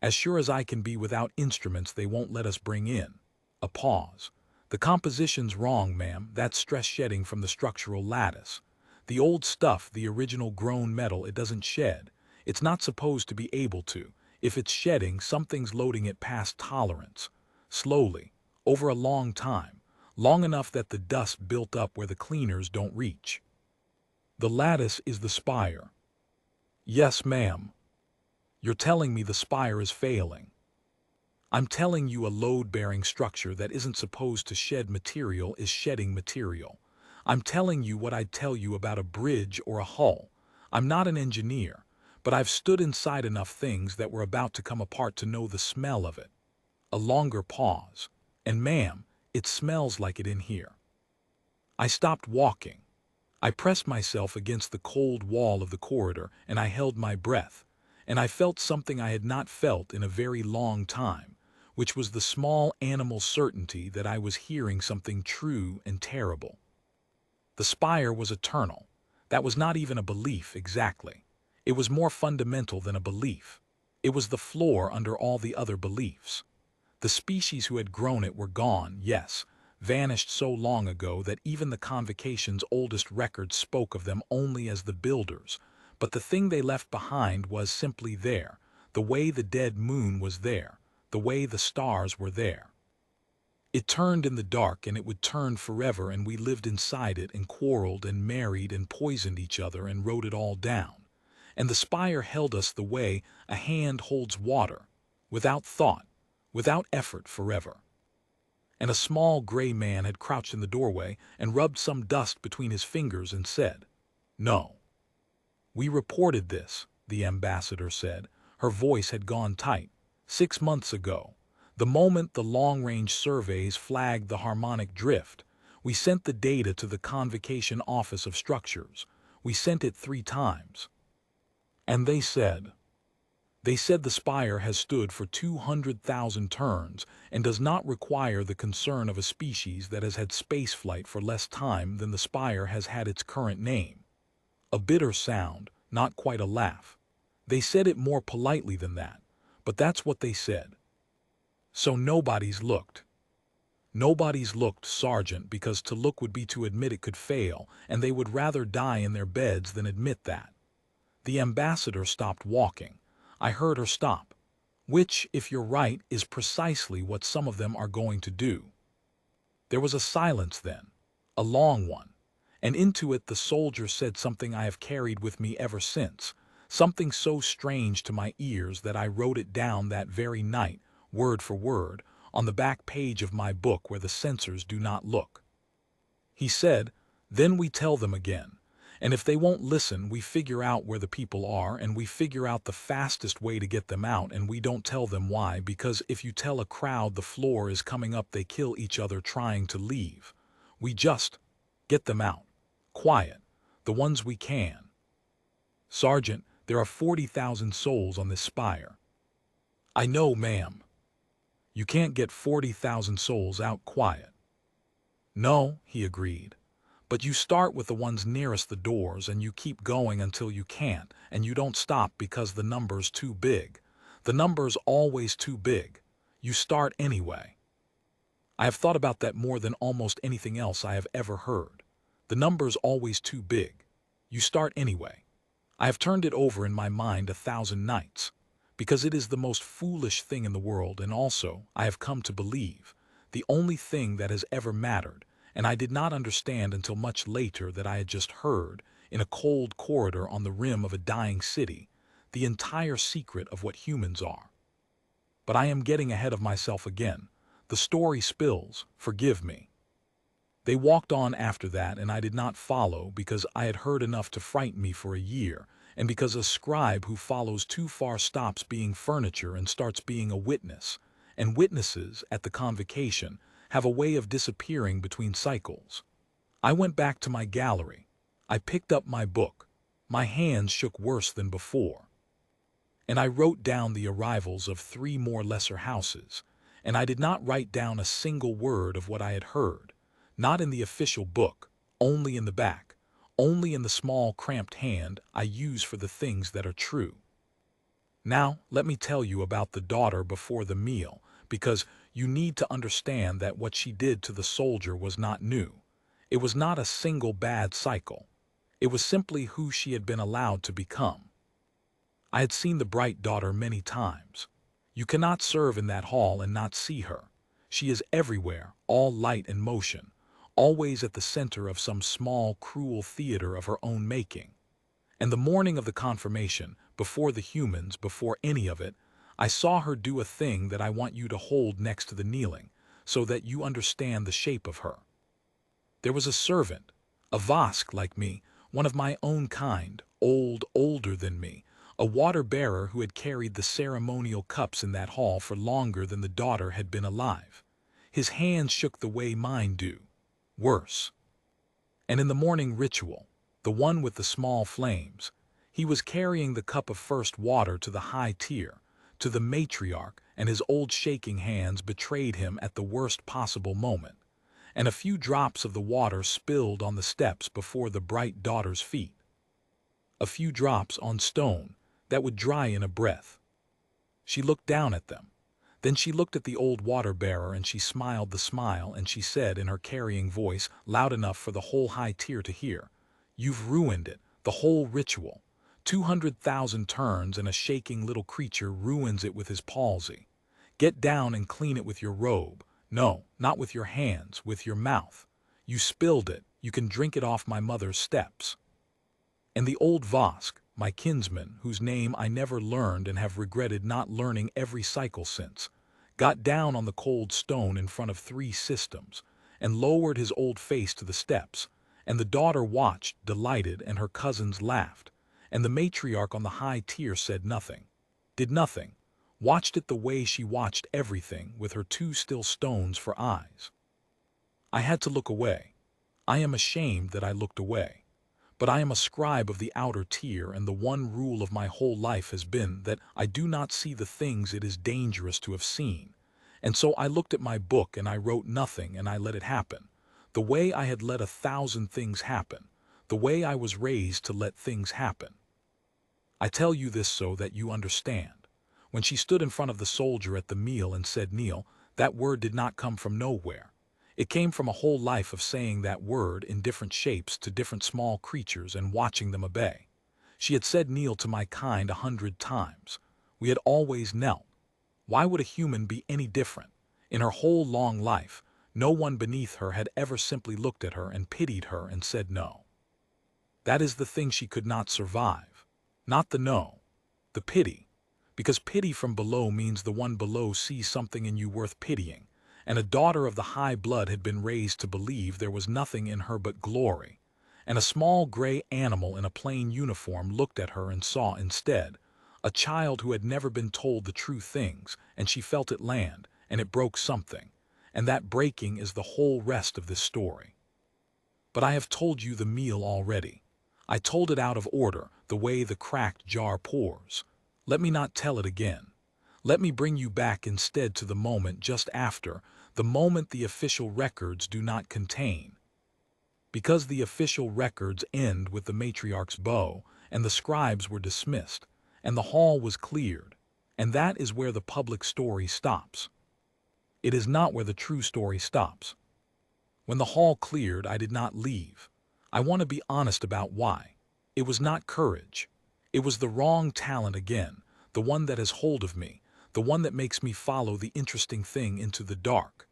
As sure as I can be without instruments they won't let us bring in. A pause. The composition's wrong, ma'am. That's stress shedding from the structural lattice. The old stuff, the original grown metal, it doesn't shed. It's not supposed to be able to. If it's shedding, something's loading it past tolerance. Slowly, over a long time, long enough that the dust built up where the cleaners don't reach. The lattice is the spire. Yes, ma'am. You're telling me the spire is failing. I'm telling you a load-bearing structure that isn't supposed to shed material is shedding material. I'm telling you what I'd tell you about a bridge or a hull. I'm not an engineer, but I've stood inside enough things that were about to come apart to know the smell of it. A longer pause. And ma'am, it smells like it in here. I stopped walking. I pressed myself against the cold wall of the corridor and I held my breath, and I felt something I had not felt in a very long time, which was the small animal certainty that I was hearing something true and terrible. The spire was eternal. That was not even a belief exactly. It was more fundamental than a belief. It was the floor under all the other beliefs. The species who had grown it were gone, yes, vanished so long ago that even the Convocation's oldest records spoke of them only as the builders, but the thing they left behind was simply there, the way the dead moon was there, the way the stars were there. It turned in the dark and it would turn forever, and we lived inside it and quarreled and married and poisoned each other and wrote it all down. And the spire held us the way a hand holds water, without thought, without effort forever. And a small gray man had crouched in the doorway and rubbed some dust between his fingers and said, "No." "We reported this," the ambassador said. Her voice had gone tight. "6 months ago. The moment the long-range surveys flagged the harmonic drift, we sent the data to the Convocation Office of Structures. We sent it 3 times. And they said the spire has stood for 200,000 turns and does not require the concern of a species that has had spaceflight for less time than the spire has had its current name." A bitter sound, not quite a laugh. They said it more politely than that, but that's what they said. So nobody's looked. Nobody's looked, Sergeant, because to look would be to admit it could fail, and they would rather die in their beds than admit that. The ambassador stopped walking. I heard her stop. Which, if you're right, is precisely what some of them are going to do. There was a silence then, a long one, and into it the soldier said something I have carried with me ever since, something so strange to my ears that I wrote it down that very night, word for word, on the back page of my book where the censors do not look. He said, "Then we tell them again. And if they won't listen, we figure out where the people are, and we figure out the fastest way to get them out, and we don't tell them why, because if you tell a crowd the floor is coming up, they kill each other trying to leave. We just get them out. Quiet. The ones we can. Sergeant, there are 40,000 souls on this spire." "I know, ma'am." "You can't get 40,000 souls out quiet." "No," he agreed. "But you start with the ones nearest the doors and you keep going until you can't, and you don't stop because the number's too big. The number's always too big. You start anyway." I have thought about that more than almost anything else I have ever heard. The number's always too big. You start anyway. I have turned it over in my mind 1,000 nights, because it is the most foolish thing in the world, and also, I have come to believe, the only thing that has ever mattered, and I did not understand until much later that I had just heard, in a cold corridor on the rim of a dying city, the entire secret of what humans are. But I am getting ahead of myself again. The story spills, forgive me. They walked on after that, and I did not follow because I had heard enough to frighten me for a year, and because a scribe who follows too far stops being furniture and starts being a witness, and witnesses, at the Convocation, have a way of disappearing between cycles. I went back to my gallery. I picked up my book. My hands shook worse than before. And I wrote down the arrivals of 3 more lesser houses, and I did not write down a single word of what I had heard. Not in the official book, only in the back, only in the small cramped hand I use for the things that are true. Now, let me tell you about the daughter before the meal, because you need to understand that what she did to the soldier was not new. It was not a single bad cycle. It was simply who she had been allowed to become. I had seen the bright daughter many times. You cannot serve in that hall and not see her. She is everywhere, all light and motion, always at the center of some small, cruel theater of her own making. And the morning of the confirmation, before the humans, before any of it, I saw her do a thing that I want you to hold next to the kneeling, so that you understand the shape of her. There was a servant, a Vosk like me, one of my own kind, older than me, a water-bearer who had carried the ceremonial cups in that hall for longer than the daughter had been alive. His hands shook the way mine do. Worse. And in the morning ritual, the one with the small flames, he was carrying the cup of first water to the high tier, to the matriarch, and his old shaking hands betrayed him at the worst possible moment, and a few drops of the water spilled on the steps before the bright daughter's feet. A few drops on stone that would dry in a breath. She looked down at them. Then she looked at the old water-bearer and she smiled the smile and she said in her carrying voice, loud enough for the whole high tier to hear, "You've ruined it, the whole ritual. 200,000 turns and a shaking little creature ruins it with his palsy. Get down and clean it with your robe. No, not with your hands, with your mouth. You spilled it, you can drink it off my mother's steps." And the old Vosk, my kinsman, whose name I never learned and have regretted not learning every cycle since, got down on the cold stone in front of 3 systems, and lowered his old face to the steps, and the daughter watched, delighted, and her cousins laughed, and the matriarch on the high tier said nothing, did nothing, watched it the way she watched everything with her 2 still stones for eyes. I had to look away. I am ashamed that I looked away. But I am a scribe of the outer tier, and the one rule of my whole life has been that I do not see the things it is dangerous to have seen. And so I looked at my book and I wrote nothing and I let it happen, the way I had let 1,000 things happen, the way I was raised to let things happen. I tell you this so that you understand. When she stood in front of the soldier at the meal and said kneel, that word did not come from nowhere. It came from a whole life of saying that word in different shapes to different small creatures and watching them obey. She had said kneel to my kind 100 times. We had always knelt. Why would a human be any different? In her whole long life, no one beneath her had ever simply looked at her and pitied her and said no. That is the thing she could not survive. Not the no, the pity. Because pity from below means the one below sees something in you worth pitying. And a daughter of the high blood had been raised to believe there was nothing in her but glory, and a small gray animal in a plain uniform looked at her and saw instead a child who had never been told the true things, and she felt it land, and it broke something, and that breaking is the whole rest of this story. But I have told you the meal already. I told it out of order, the way the cracked jar pours. Let me not tell it again. Let me bring you back instead to the moment just after, the moment the official records do not contain. Because the official records end with the matriarch's bow, and the scribes were dismissed, and the hall was cleared, and that is where the public story stops. It is not where the true story stops. When the hall cleared, I did not leave. I want to be honest about why. It was not courage. It was the wrong talent again, the one that has hold of me, the one that makes me follow the interesting thing into the dark.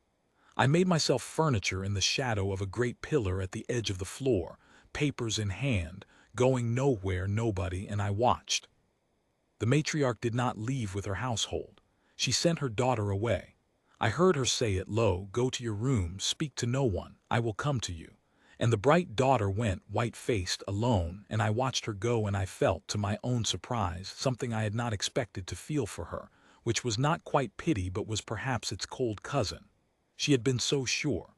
I made myself furniture in the shadow of a great pillar at the edge of the floor, papers in hand, going nowhere, nobody, and I watched. The matriarch did not leave with her household. She sent her daughter away. I heard her say it low, "Go to your room, speak to no one, I will come to you." And the bright daughter went, white-faced, alone, and I watched her go and I felt, to my own surprise, something I had not expected to feel for her, which was not quite pity but was perhaps its cold cousin. She had been so sure.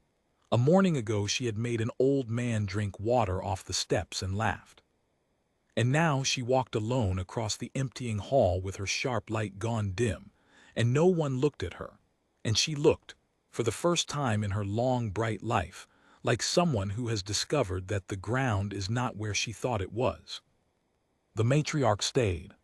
A morning ago she had made an old man drink water off the steps and laughed. And now she walked alone across the emptying hall with her sharp light gone dim, and no one looked at her. And she looked, for the first time in her long bright life, like someone who has discovered that the ground is not where she thought it was. The matriarch stayed,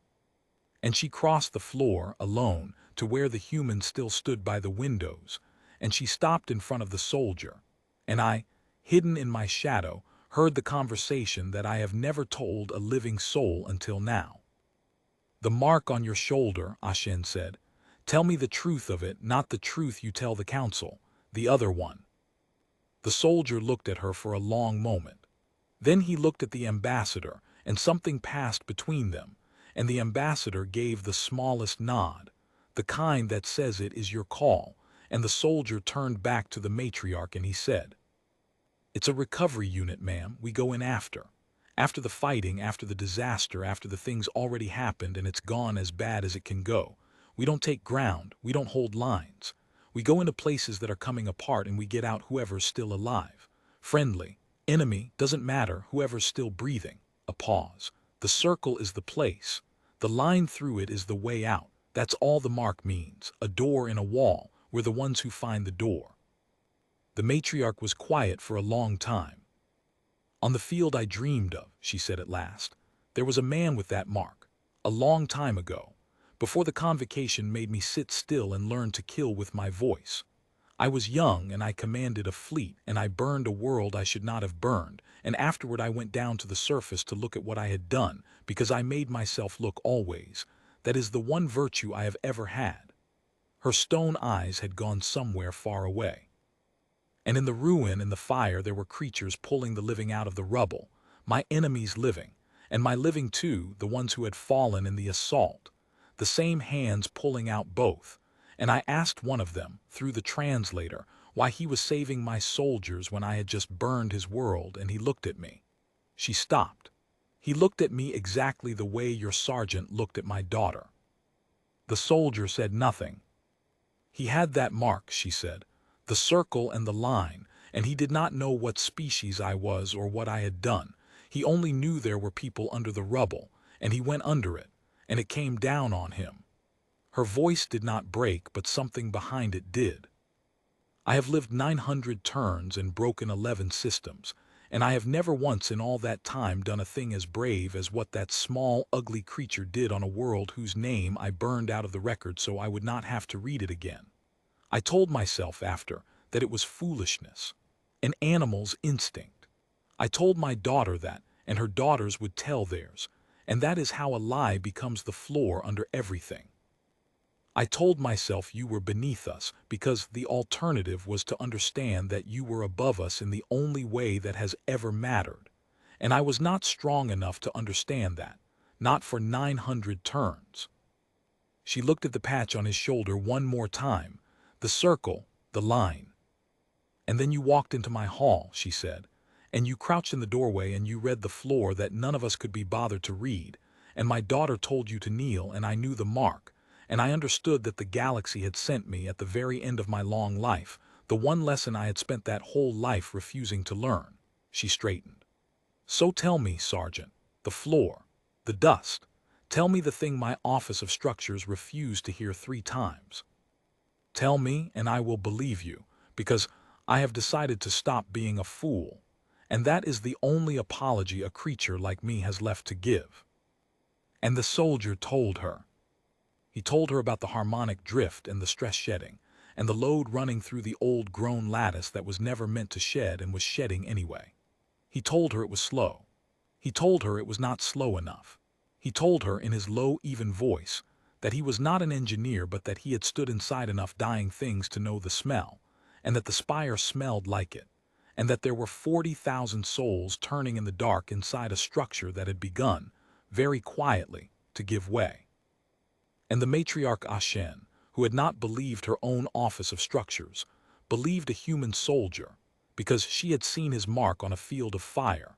and she crossed the floor, alone, to where the humans still stood by the windows, and she stopped in front of the soldier, and I, hidden in my shadow, heard the conversation that I have never told a living soul until now. "The mark on your shoulder," Ashen said, Tell me the truth of it, not the truth you tell the council, the other one." The soldier looked at her for a long moment. Then he looked at the ambassador, and something passed between them, and the ambassador gave the smallest nod, the kind that says it is your call, and the soldier turned back to the matriarch and he said, "It's a recovery unit, ma'am. We go in after. After the fighting, after the disaster, after the things already happened and it's gone as bad as it can go. We don't take ground, we don't hold lines. We go into places that are coming apart and we get out whoever's still alive. Friendly, enemy, doesn't matter, whoever's still breathing." A pause. "The circle is the place. The line through it is the way out. That's all the mark means. A door in a wall. We're the ones who find the door." The matriarch was quiet for a long time. "On the field I dreamed of," she said at last, "there was a man with that mark. A long time ago. Before the convocation made me sit still and learn to kill with my voice. I was young and I commanded a fleet and I burned a world I should not have burned, and afterward I went down to the surface to look at what I had done, because I made myself look always. That is the one virtue I have ever had." Her stone eyes had gone somewhere far away. "And in the ruin and the fire there were creatures pulling the living out of the rubble, my enemies living, and my living too, the ones who had fallen in the assault, the same hands pulling out both. And I asked one of them, through the translator, why he was saving my soldiers when I had just burned his world, and he looked at me." She stopped. "He looked at me exactly the way your sergeant looked at my daughter." The soldier said nothing. "He had that mark," she said, "the circle and the line, and he did not know what species I was or what I had done. He only knew there were people under the rubble, and he went under it, and it came down on him." Her voice did not break, but something behind it did. "I have lived 900 turns and broken 11 systems, and I have never once in all that time done a thing as brave as what that small, ugly creature did on a world whose name I burned out of the record so I would not have to read it again. I told myself after that it was foolishness, an animal's instinct. I told my daughter that, and her daughters would tell theirs, and that is how a lie becomes the floor under everything. I told myself you were beneath us because the alternative was to understand that you were above us in the only way that has ever mattered, and I was not strong enough to understand that, not for 900 turns." She looked at the patch on his shoulder one more time, the circle, the line. "And then you walked into my hall," she said, "and you crouched in the doorway and you read the floor that none of us could be bothered to read, and my daughter told you to kneel, and I knew the mark, and I understood that the galaxy had sent me at the very end of my long life, the one lesson I had spent that whole life refusing to learn." She straightened. "So tell me, Sergeant, the floor, the dust, tell me the thing my Office of Structures refused to hear 3 times. Tell me, and I will believe you, because I have decided to stop being a fool, and that is the only apology a creature like me has left to give." And the soldier told her. He told her about the harmonic drift and the stress shedding, and the load running through the old-grown lattice that was never meant to shed and was shedding anyway. He told her it was slow. He told her it was not slow enough. He told her in his low, even voice that he was not an engineer but that he had stood inside enough dying things to know the smell, and that the spire smelled like it, and that there were 40,000 souls turning in the dark inside a structure that had begun, very quietly, to give way. And the matriarch Ashen, who had not believed her own Office of Structures, believed a human soldier, because she had seen his mark on a field of fire,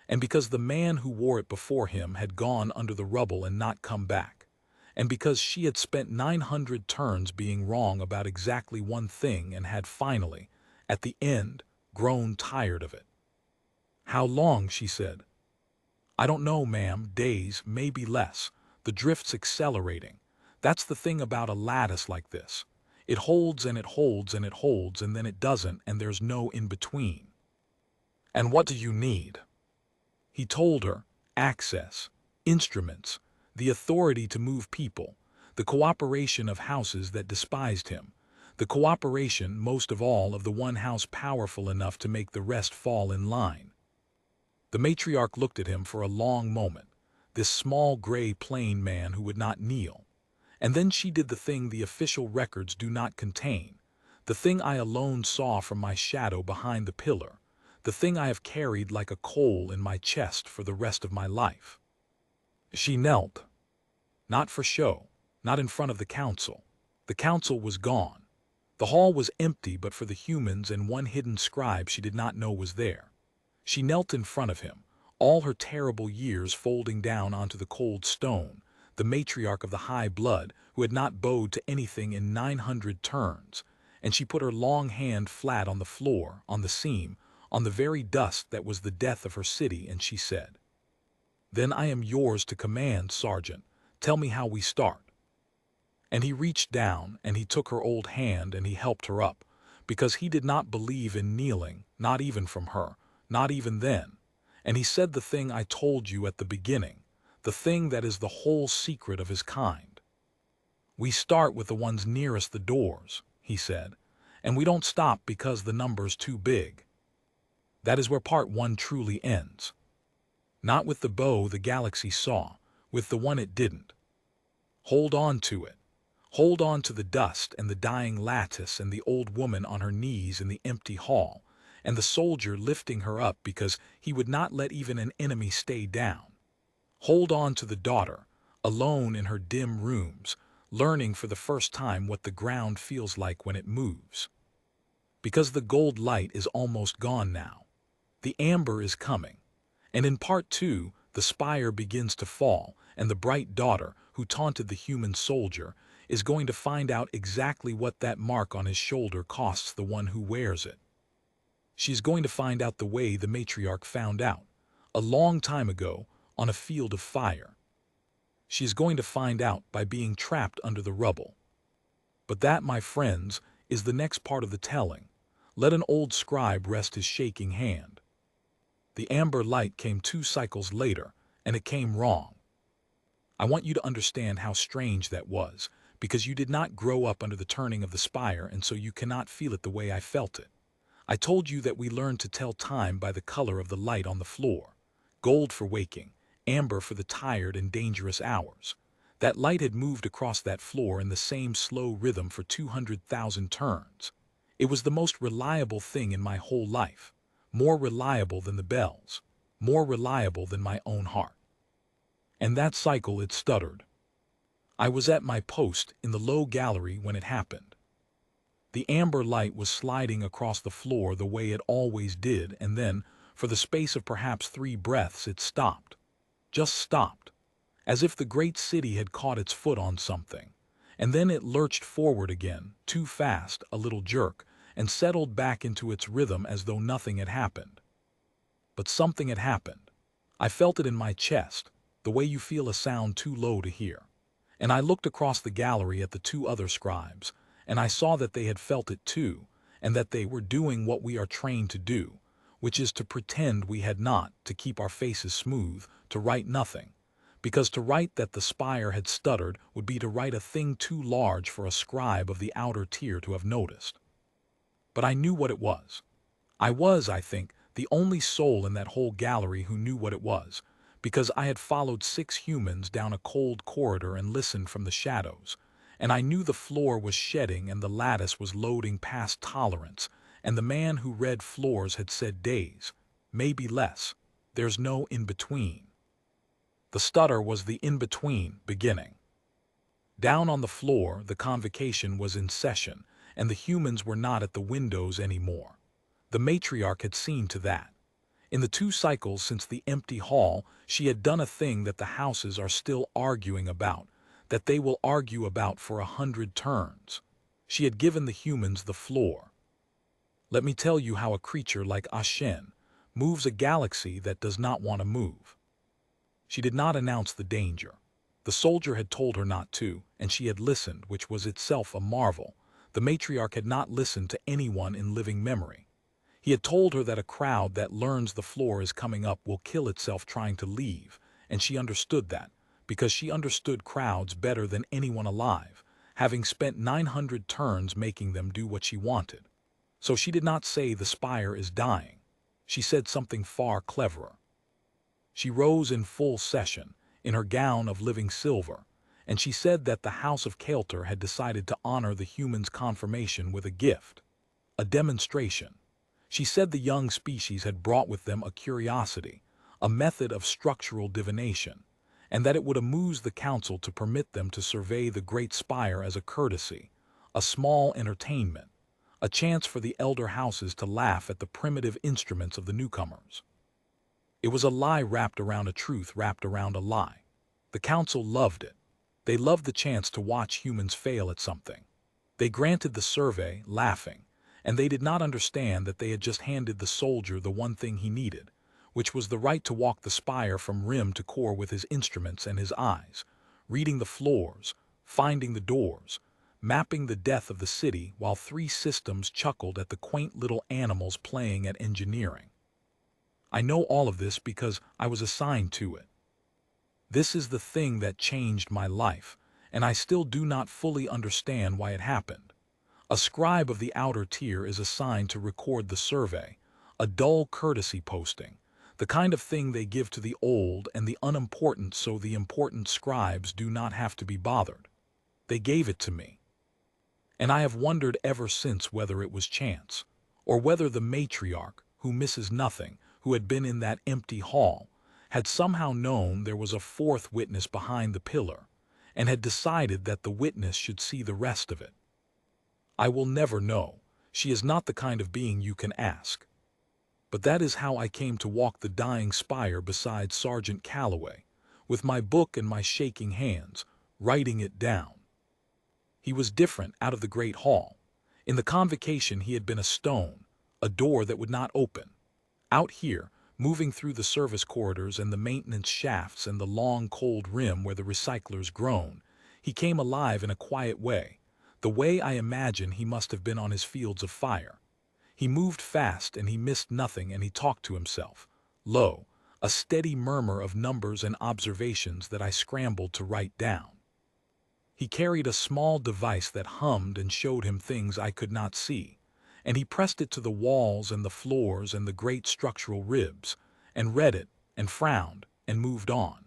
and because the man who wore it before him had gone under the rubble and not come back, and because she had spent 900 turns being wrong about exactly one thing and had finally, at the end, grown tired of it. "How long?" she said. "I don't know, ma'am, days, maybe less. The drift's accelerating. That's the thing about a lattice like this. It holds and it holds and it holds, and then it doesn't, and there's no in-between." "And what do you need?" He told her, access, instruments, the authority to move people, the cooperation of houses that despised him, the cooperation, most of all, of the one house powerful enough to make the rest fall in line. The matriarch looked at him for a long moment, this small gray plain man who would not kneel, And then she did the thing the official records do not contain, the thing I alone saw from my shadow behind the pillar, the thing I have carried like a coal in my chest for the rest of my life. She knelt. Not for show, not in front of the council. The council was gone. The hall was empty but for the humans and one hidden scribe she did not know was there. She knelt in front of him, all her terrible years folding down onto the cold stone, the matriarch of the high blood who had not bowed to anything in 900 turns, and she put her long hand flat on the floor, on the seam, on the very dust that was the death of her city, and she said, "Then I am yours to command, Sergeant. Tell me how we start." And he reached down, and he took her old hand, and he helped her up, because he did not believe in kneeling, not even from her, not even then. And he said the thing I told you at the beginning, the thing that is the whole secret of his kind. "We start with the ones nearest the doors," he said, "and we don't stop because the number's too big. That is where part one truly ends. Not with the bow the galaxy saw, with the one it didn't. Hold on to it. Hold on to the dust and the dying lattice and the old woman on her knees in the empty hall, and the soldier lifting her up because he would not let even an enemy stay down. Hold on to the daughter, alone in her dim rooms, learning for the first time what the ground feels like when it moves. Because the gold light is almost gone now. The amber is coming. And in part two, the spire begins to fall, and the bright daughter, who taunted the human soldier, is going to find out exactly what that mark on his shoulder costs the one who wears it. She's going to find out the way the matriarch found out, a long time ago, on a field of fire. She's going to find out by being trapped under the rubble. But that, my friends, is the next part of the telling. Let an old scribe rest his shaking hand. The amber light came 2 cycles later, and it came wrong. I want you to understand how strange that was, because you did not grow up under the turning of the spire, and so you cannot feel it the way I felt it. I told you that we learned to tell time by the color of the light on the floor. Gold for waking, amber for the tired and dangerous hours. That light had moved across that floor in the same slow rhythm for 200,000 turns. It was the most reliable thing in my whole life. More reliable than the bells, more reliable than my own heart. And that cycle it stuttered. I was at my post in the low gallery when it happened. The amber light was sliding across the floor the way it always did, and then, for the space of perhaps 3 breaths, it stopped. Just stopped. As if the great city had caught its foot on something. And then it lurched forward again, too fast, a little jerk, and settled back into its rhythm as though nothing had happened. But something had happened. I felt it in my chest, the way you feel a sound too low to hear. And I looked across the gallery at the 2 other scribes, and I saw that they had felt it too, and that they were doing what we are trained to do, which is to pretend we had not, to keep our faces smooth, to write nothing. Because to write that the spire had stuttered would be to write a thing too large for a scribe of the outer tier to have noticed. But I knew what it was. I was, I think, the only soul in that whole gallery who knew what it was, because I had followed 6 humans down a cold corridor and listened from the shadows, and I knew the floor was shedding and the lattice was loading past tolerance, and the man who read floors had said days, maybe less. There's no in-between. The stutter was the in-between beginning. Down on the floor, the convocation was in session, and the humans were not at the windows anymore. The matriarch had seen to that. In the 2 cycles since the empty hall, she had done a thing that the houses are still arguing about, that they will argue about for 100 turns. She had given the humans the floor. Let me tell you how a creature like Ashen moves a galaxy that does not want to move. She did not announce the danger. The soldier had told her not to, and she had listened, which was itself a marvel. The matriarch had not listened to anyone in living memory. He had told her that a crowd that learns the floor is coming up will kill itself trying to leave, and she understood that, because she understood crowds better than anyone alive, having spent 900 turns making them do what she wanted. So she did not say the spire is dying. She said something far cleverer. She rose in full session, in her gown of living silver, and she said that the House of Kaelter had decided to honor the humans' confirmation with a gift, a demonstration. She said the young species had brought with them a curiosity, a method of structural divination, and that it would amuse the council to permit them to survey the great spire as a courtesy, a small entertainment, a chance for the elder houses to laugh at the primitive instruments of the newcomers. It was a lie wrapped around a truth wrapped around a lie. The council loved it. They loved the chance to watch humans fail at something. They granted the survey, laughing, and they did not understand that they had just handed the soldier the one thing he needed, which was the right to walk the spire from rim to core with his instruments and his eyes, reading the floors, finding the doors, mapping the death of the city while 3 systems chuckled at the quaint little animals playing at engineering. I know all of this because I was assigned to it. This is the thing that changed my life, and I still do not fully understand why it happened. A scribe of the outer tier is assigned to record the survey, a dull courtesy posting, the kind of thing they give to the old and the unimportant so the important scribes do not have to be bothered. They gave it to me. And I have wondered ever since whether it was chance, or whether the matriarch, who misses nothing, who had been in that empty hall, had somehow known there was a 4th witness behind the pillar, and had decided that the witness should see the rest of it. I will never know. She is not the kind of being you can ask. But that is how I came to walk the dying spire beside Sergeant Calloway, with my book in my shaking hands, writing it down. He was different out of the great hall. In the convocation he had been a stone, a door that would not open. Out here, moving through the service corridors and the maintenance shafts and the long cold rim where the recyclers groan, he came alive in a quiet way, the way I imagine he must have been on his fields of fire. He moved fast and he missed nothing and he talked to himself, low, a steady murmur of numbers and observations that I scrambled to write down. He carried a small device that hummed and showed him things I could not see, and he pressed it to the walls and the floors and the great structural ribs, and read it, and frowned, and moved on.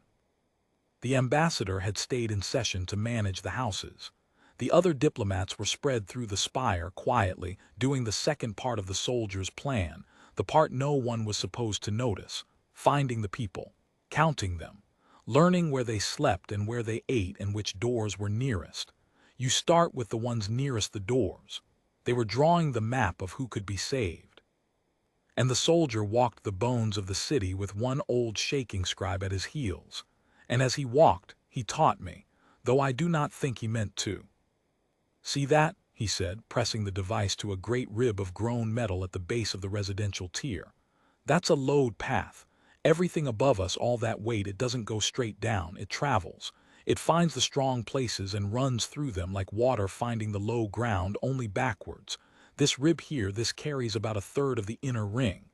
The ambassador had stayed in session to manage the houses. The other diplomats were spread through the spire quietly, doing the second part of the soldier's plan, the part no one was supposed to notice, finding the people, counting them, learning where they slept and where they ate and which doors were nearest. You start with the ones nearest the doors. They were drawing the map of who could be saved. And the soldier walked the bones of the city with one old shaking scribe at his heels. And as he walked, he taught me, though I do not think he meant to. "See that?" he said, pressing the device to a great rib of grown metal at the base of the residential tier. "That's a load path. Everything above us, all that weight, it doesn't go straight down, it travels. It finds the strong places and runs through them like water finding the low ground, only backwards. This rib here, this carries about 1/3 of the inner ring."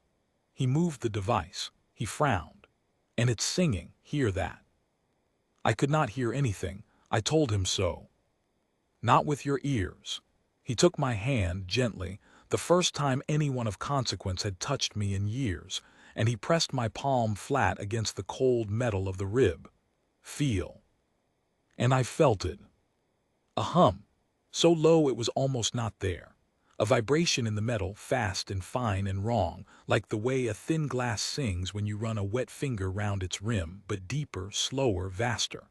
He moved the device. He frowned. "And it's singing, hear that." I could not hear anything. I told him so. "Not with your ears." He took my hand gently, the first time anyone of consequence had touched me in years, and he pressed my palm flat against the cold metal of the rib. "Feel." And I felt it. A hum, so low it was almost not there. A vibration in the metal, fast and fine and wrong, like the way a thin glass sings when you run a wet finger round its rim, but deeper, slower, vaster.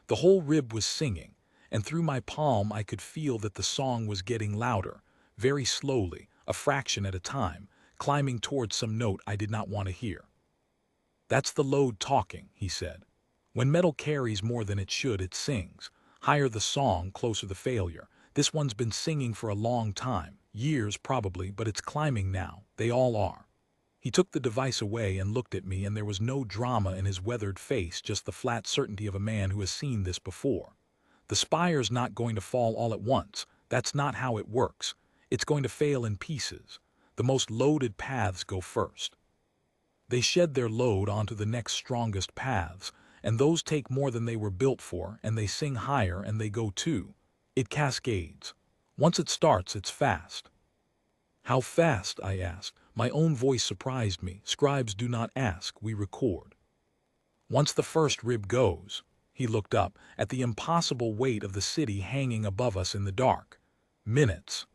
The whole rib was singing, and through my palm I could feel that the song was getting louder, very slowly, a fraction at a time, climbing towards some note I did not want to hear. "That's the load talking," he said. "When metal carries more than it should, it sings. Higher the song, closer the failure. This one's been singing for a long time, years probably, but it's climbing now. They all are." He took the device away and looked at me, and there was no drama in his weathered face, just the flat certainty of a man who has seen this before. "The spire's not going to fall all at once. That's not how it works. It's going to fail in pieces. The most loaded paths go first. They shed their load onto the next strongest paths, and those take more than they were built for, and they sing higher, and they go too. It cascades. Once it starts, it's fast." "How fast?" I asked. My own voice surprised me. "Scribes do not ask, we record." "Once the first rib goes," He looked up at the impossible weight of the city hanging above us in the dark. Minutes.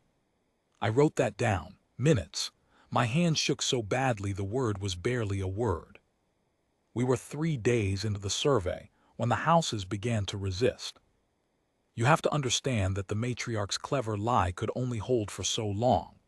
I wrote that down. Minutes. My hand shook so badly the word was barely a word. We were 3 days into the survey when the houses began to resist. You have to understand that the matriarch's clever lie could only hold for so long.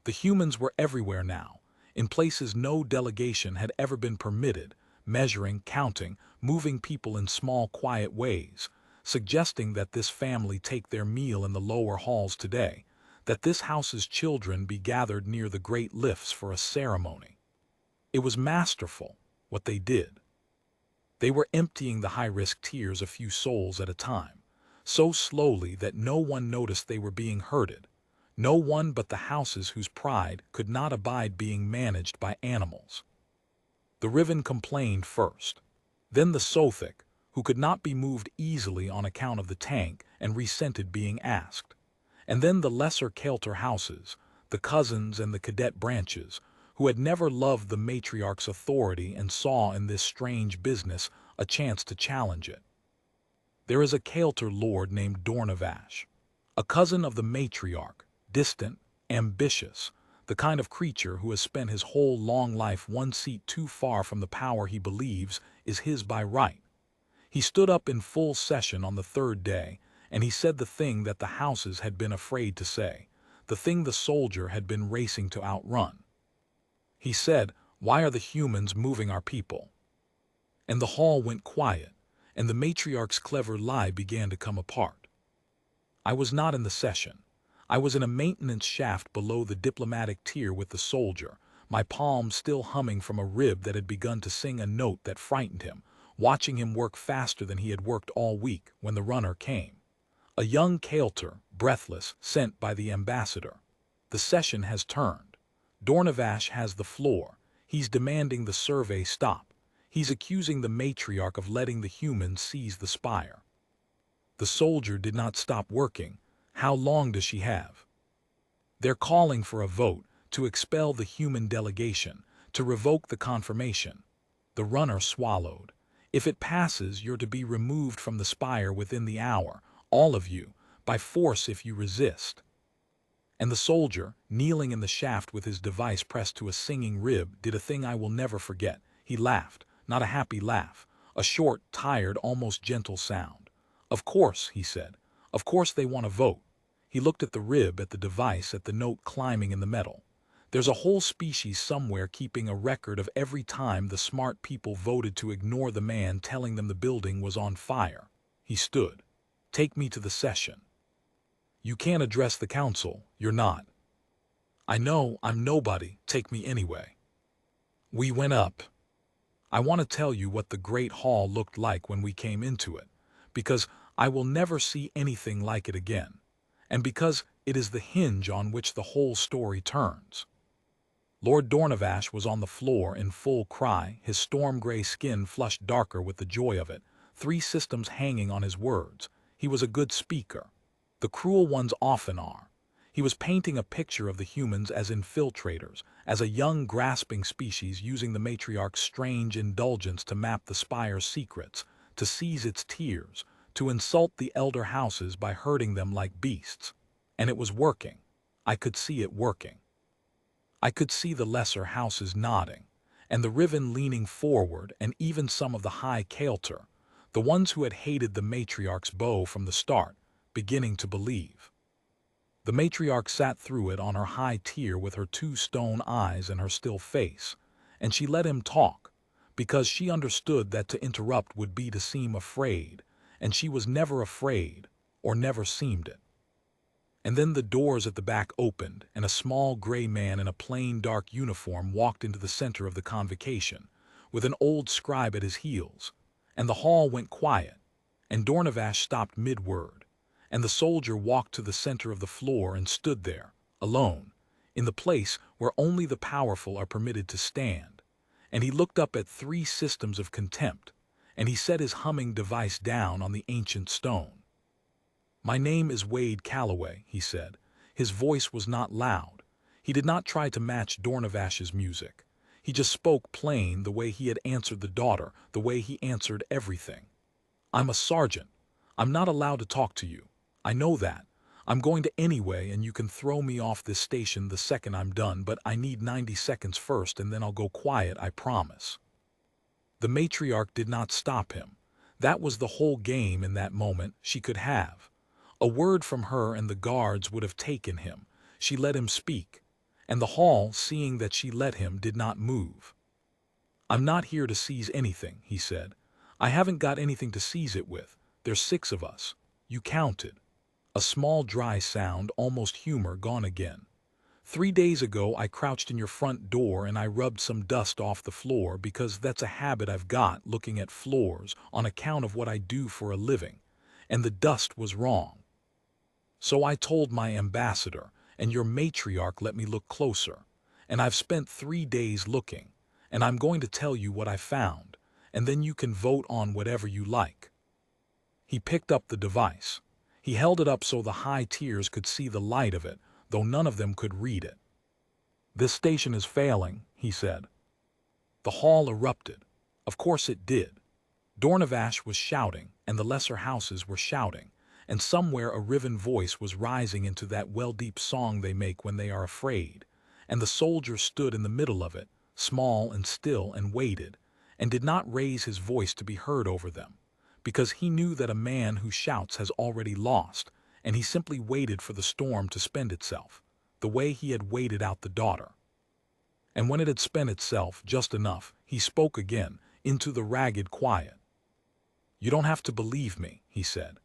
The humans were everywhere now, in places no delegation had ever been permitted, measuring, counting, moving people in small, quiet ways, suggesting that this family take their meal in the lower halls today, that this house's children be gathered near the great lifts for a ceremony. It was masterful, what they did. They were emptying the high-risk tiers a few souls at a time, so slowly that no one noticed they were being herded, no one but the houses whose pride could not abide being managed by animals. The Riven complained first, then the Sothic, who could not be moved easily on account of the tank and resented being asked, and then the lesser Kelter houses, the cousins and the cadet branches, who had never loved the matriarch's authority and saw in this strange business a chance to challenge it. There is a Kelter lord named Dornavash, a cousin of the matriarch, distant, ambitious, the kind of creature who has spent his whole long life one seat too far from the power he believes is his by right. He stood up in full session on the 3rd day, and he said the thing that the houses had been afraid to say, the thing the soldier had been racing to outrun. He said, "Why are the humans moving our people?" And the hall went quiet, and the matriarch's clever lie began to come apart. I was not in the session. I was in a maintenance shaft below the diplomatic tier with the soldier, my palms still humming from a rib that had begun to sing a note that frightened him, watching him work faster than he had worked all week when the runner came. A young Kelter, breathless, sent by the ambassador. The session has turned. Dornavash has the floor. He's demanding the survey stop. He's accusing the matriarch of letting the humans seize the spire. The soldier did not stop working. How long does she have? They're calling for a vote to expel the human delegation, to revoke the confirmation. The runner swallowed. If it passes, you're to be removed from the spire within the hour, all of you, by force if you resist. And the soldier, kneeling in the shaft with his device pressed to a singing rib, did a thing I will never forget. He laughed, not a happy laugh, a short, tired, almost gentle sound. "Of course," he said, "of course they want to vote." He looked at the rib, at the device, at the note climbing in the metal. There's a whole species somewhere keeping a record of every time the smart people voted to ignore the man telling them the building was on fire. He stood. "Take me to the session." "You can't address the council, you're not." "I know, I'm nobody, take me anyway." We went up. I want to tell you what the great hall looked like when we came into it, because I will never see anything like it again, and because it is the hinge on which the whole story turns. Lord Dornavash was on the floor in full cry, his storm-gray skin flushed darker with the joy of it, 3 systems hanging on his words. He was a good speaker. The cruel ones often are. He was painting a picture of the humans as infiltrators, as a young grasping species using the matriarch's strange indulgence to map the spire's secrets, to seize its tiers, to insult the elder houses by herding them like beasts. And it was working. I could see it working. I could see the lesser houses nodding, and the Riven leaning forward, and even some of the high Kelter, the ones who had hated the matriarch's bow from the start, beginning to believe. The matriarch sat through it on her high tier with her 2 stone eyes and her still face, and she let him talk, because she understood that to interrupt would be to seem afraid, and she was never afraid, or never seemed it. And then the doors at the back opened, and a small gray man in a plain dark uniform walked into the center of the convocation, with an old scribe at his heels, and the hall went quiet, and Dornavash stopped mid-word, and the soldier walked to the center of the floor and stood there, alone, in the place where only the powerful are permitted to stand, and he looked up at 3 systems of contempt, and he set his humming device down on the ancient stone. "My name is Wade Calloway," he said. His voice was not loud. He did not try to match Dornavash's music. He just spoke plain, the way he had answered the daughter, the way he answered everything. I'm a sergeant. I'm not allowed to talk to you. I know that. I'm going to anyway, and you can throw me off this station the second I'm done, but I need 90 seconds first and then I'll go quiet, I promise." The matriarch did not stop him. That was the whole game in that moment she could have. A word from her and the guards would have taken him. She let him speak. And the hall, seeing that she let him, did not move. "I'm not here to seize anything," he said. "I haven't got anything to seize it with. There's 6 of us. You counted." A small dry sound, almost humor, gone again. "3 days ago I crouched in your front door and I rubbed some dust off the floor because that's a habit I've got, looking at floors, on account of what I do for a living. And the dust was wrong. So I told my ambassador, and your matriarch let me look closer. And I've spent 3 days looking, and I'm going to tell you what I found, and then you can vote on whatever you like." He picked up the device. He held it up so the high tiers could see the light of it, though none of them could read it. "This station is failing," he said. The hall erupted. Of course it did. Dornavash was shouting, and the lesser houses were shouting, and somewhere a riven voice was rising into that well-deep song they make when they are afraid, and the soldier stood in the middle of it, small and still, and waited, and did not raise his voice to be heard over them, because he knew that a man who shouts has already lost, and he simply waited for the storm to spend itself, the way he had waited out the daughter. And when it had spent itself just enough, he spoke again, into the ragged quiet. "You don't have to believe me," he said.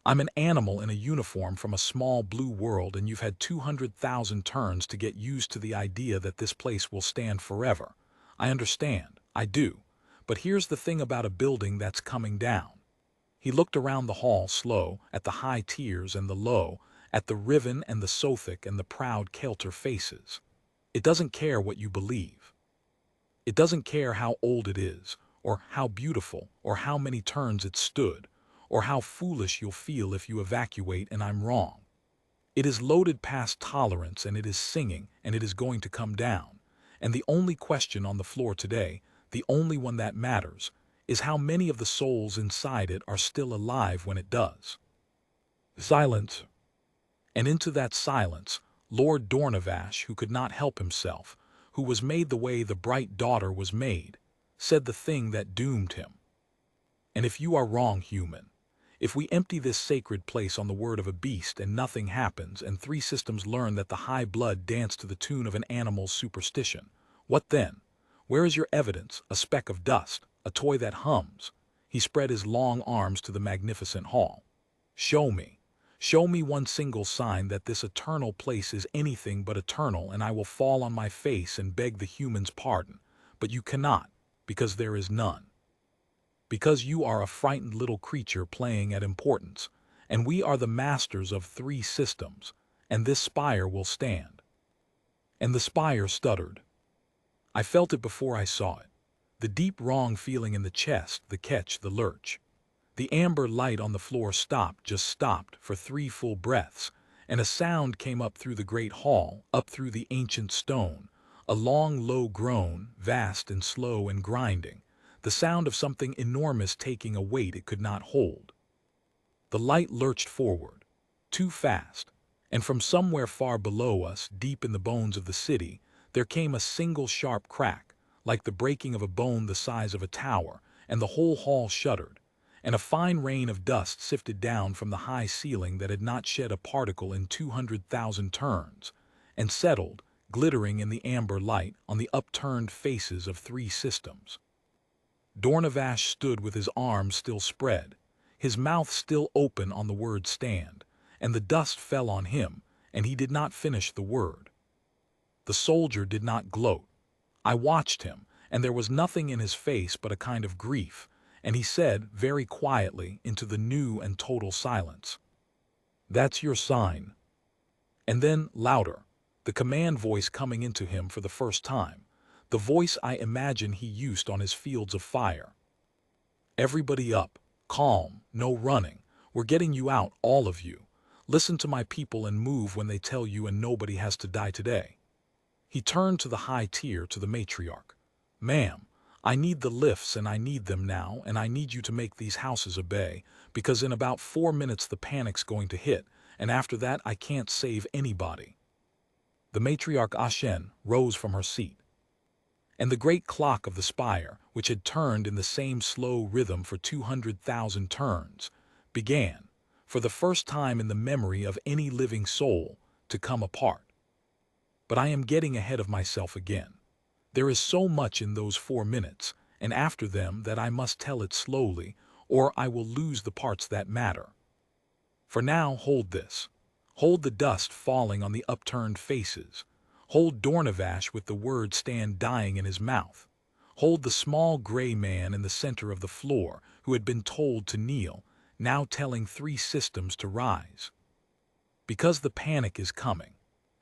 "I'm an animal in a uniform from a small blue world, and you've had 200,000 turns to get used to the idea that this place will stand forever. I understand, I do. But here's the thing about a building that's coming down." He looked around the hall slow, at the high tiers and the low, at the Riven and the Sothic and the proud Kelter faces. "It doesn't care what you believe. It doesn't care how old it is, or how beautiful, or how many turns it stood, or how foolish you'll feel if you evacuate and I'm wrong. It is loaded past tolerance, and it is singing, and it is going to come down. And the only question on the floor today, the only one that matters, is how many of the souls inside it are still alive when it does." Silence. And into that silence, Lord Dornavash, who could not help himself, who was made the way the bright daughter was made, said the thing that doomed him. "And if you are wrong, human, if we empty this sacred place on the word of a beast and nothing happens, and 3 systems learn that the high blood dance to the tune of an animal's superstition, what then? Where is your evidence? A speck of dust, a toy that hums?" He spread his long arms to the magnificent hall. "Show me. Show me one single sign that this eternal place is anything but eternal, and I will fall on my face and beg the human's pardon. But you cannot, because there is none. Because you are a frightened little creature playing at importance, and we are the masters of 3 systems, and this spire will stand." And the spire stuttered. I felt it before I saw it. The deep wrong feeling in the chest, the catch, the lurch. The amber light on the floor stopped, just stopped, for 3 full breaths, and a sound came up through the great hall, up through the ancient stone, a long, low groan, vast and slow and grinding, the sound of something enormous taking a weight it could not hold. The light lurched forward, too fast, and from somewhere far below us, deep in the bones of the city, there came a single sharp crack, like the breaking of a bone the size of a tower, and the whole hall shuddered, and a fine rain of dust sifted down from the high ceiling that had not shed a particle in 200,000 turns, and settled, glittering in the amber light, on the upturned faces of 3 systems. Dornavash stood with his arms still spread, his mouth still open on the word stand, and the dust fell on him, and he did not finish the word. The soldier did not gloat. I watched him, and there was nothing in his face but a kind of grief, and he said, very quietly, into the new and total silence, "That's your sign." And then, louder, the command voice coming into him for the first time, the voice I imagine he used on his fields of fire. "Everybody up, calm, no running. We're getting you out, all of you. Listen to my people and move when they tell you, and nobody has to die today." He turned to the high tier, to the matriarch. "Ma'am, I need the lifts and I need them now, and I need you to make these houses obey, because in about 4 minutes the panic's going to hit, and after that I can't save anybody." The matriarch Ashen rose from her seat, and the great clock of the spire, which had turned in the same slow rhythm for 200,000 turns, began, for the first time in the memory of any living soul, to come apart. But I am getting ahead of myself again. There is so much in those 4 minutes, and after them, that I must tell it slowly, or I will lose the parts that matter. For now, hold this. Hold the dust falling on the upturned faces. Hold Dornavash with the word stand dying in his mouth. Hold the small gray man in the center of the floor who had been told to kneel, now telling 3 systems to rise. Because the panic is coming.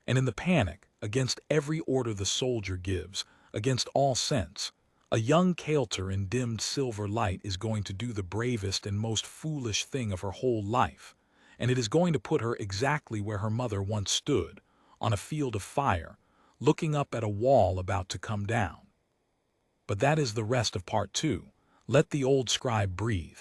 And in the panic, against every order the soldier gives, against all sense, a young Kael'ter in dimmed silver light is going to do the bravest and most foolish thing of her whole life, and it is going to put her exactly where her mother once stood, on a field of fire, looking up at a wall about to come down. But that is the rest of part 2. Let the old scribe breathe.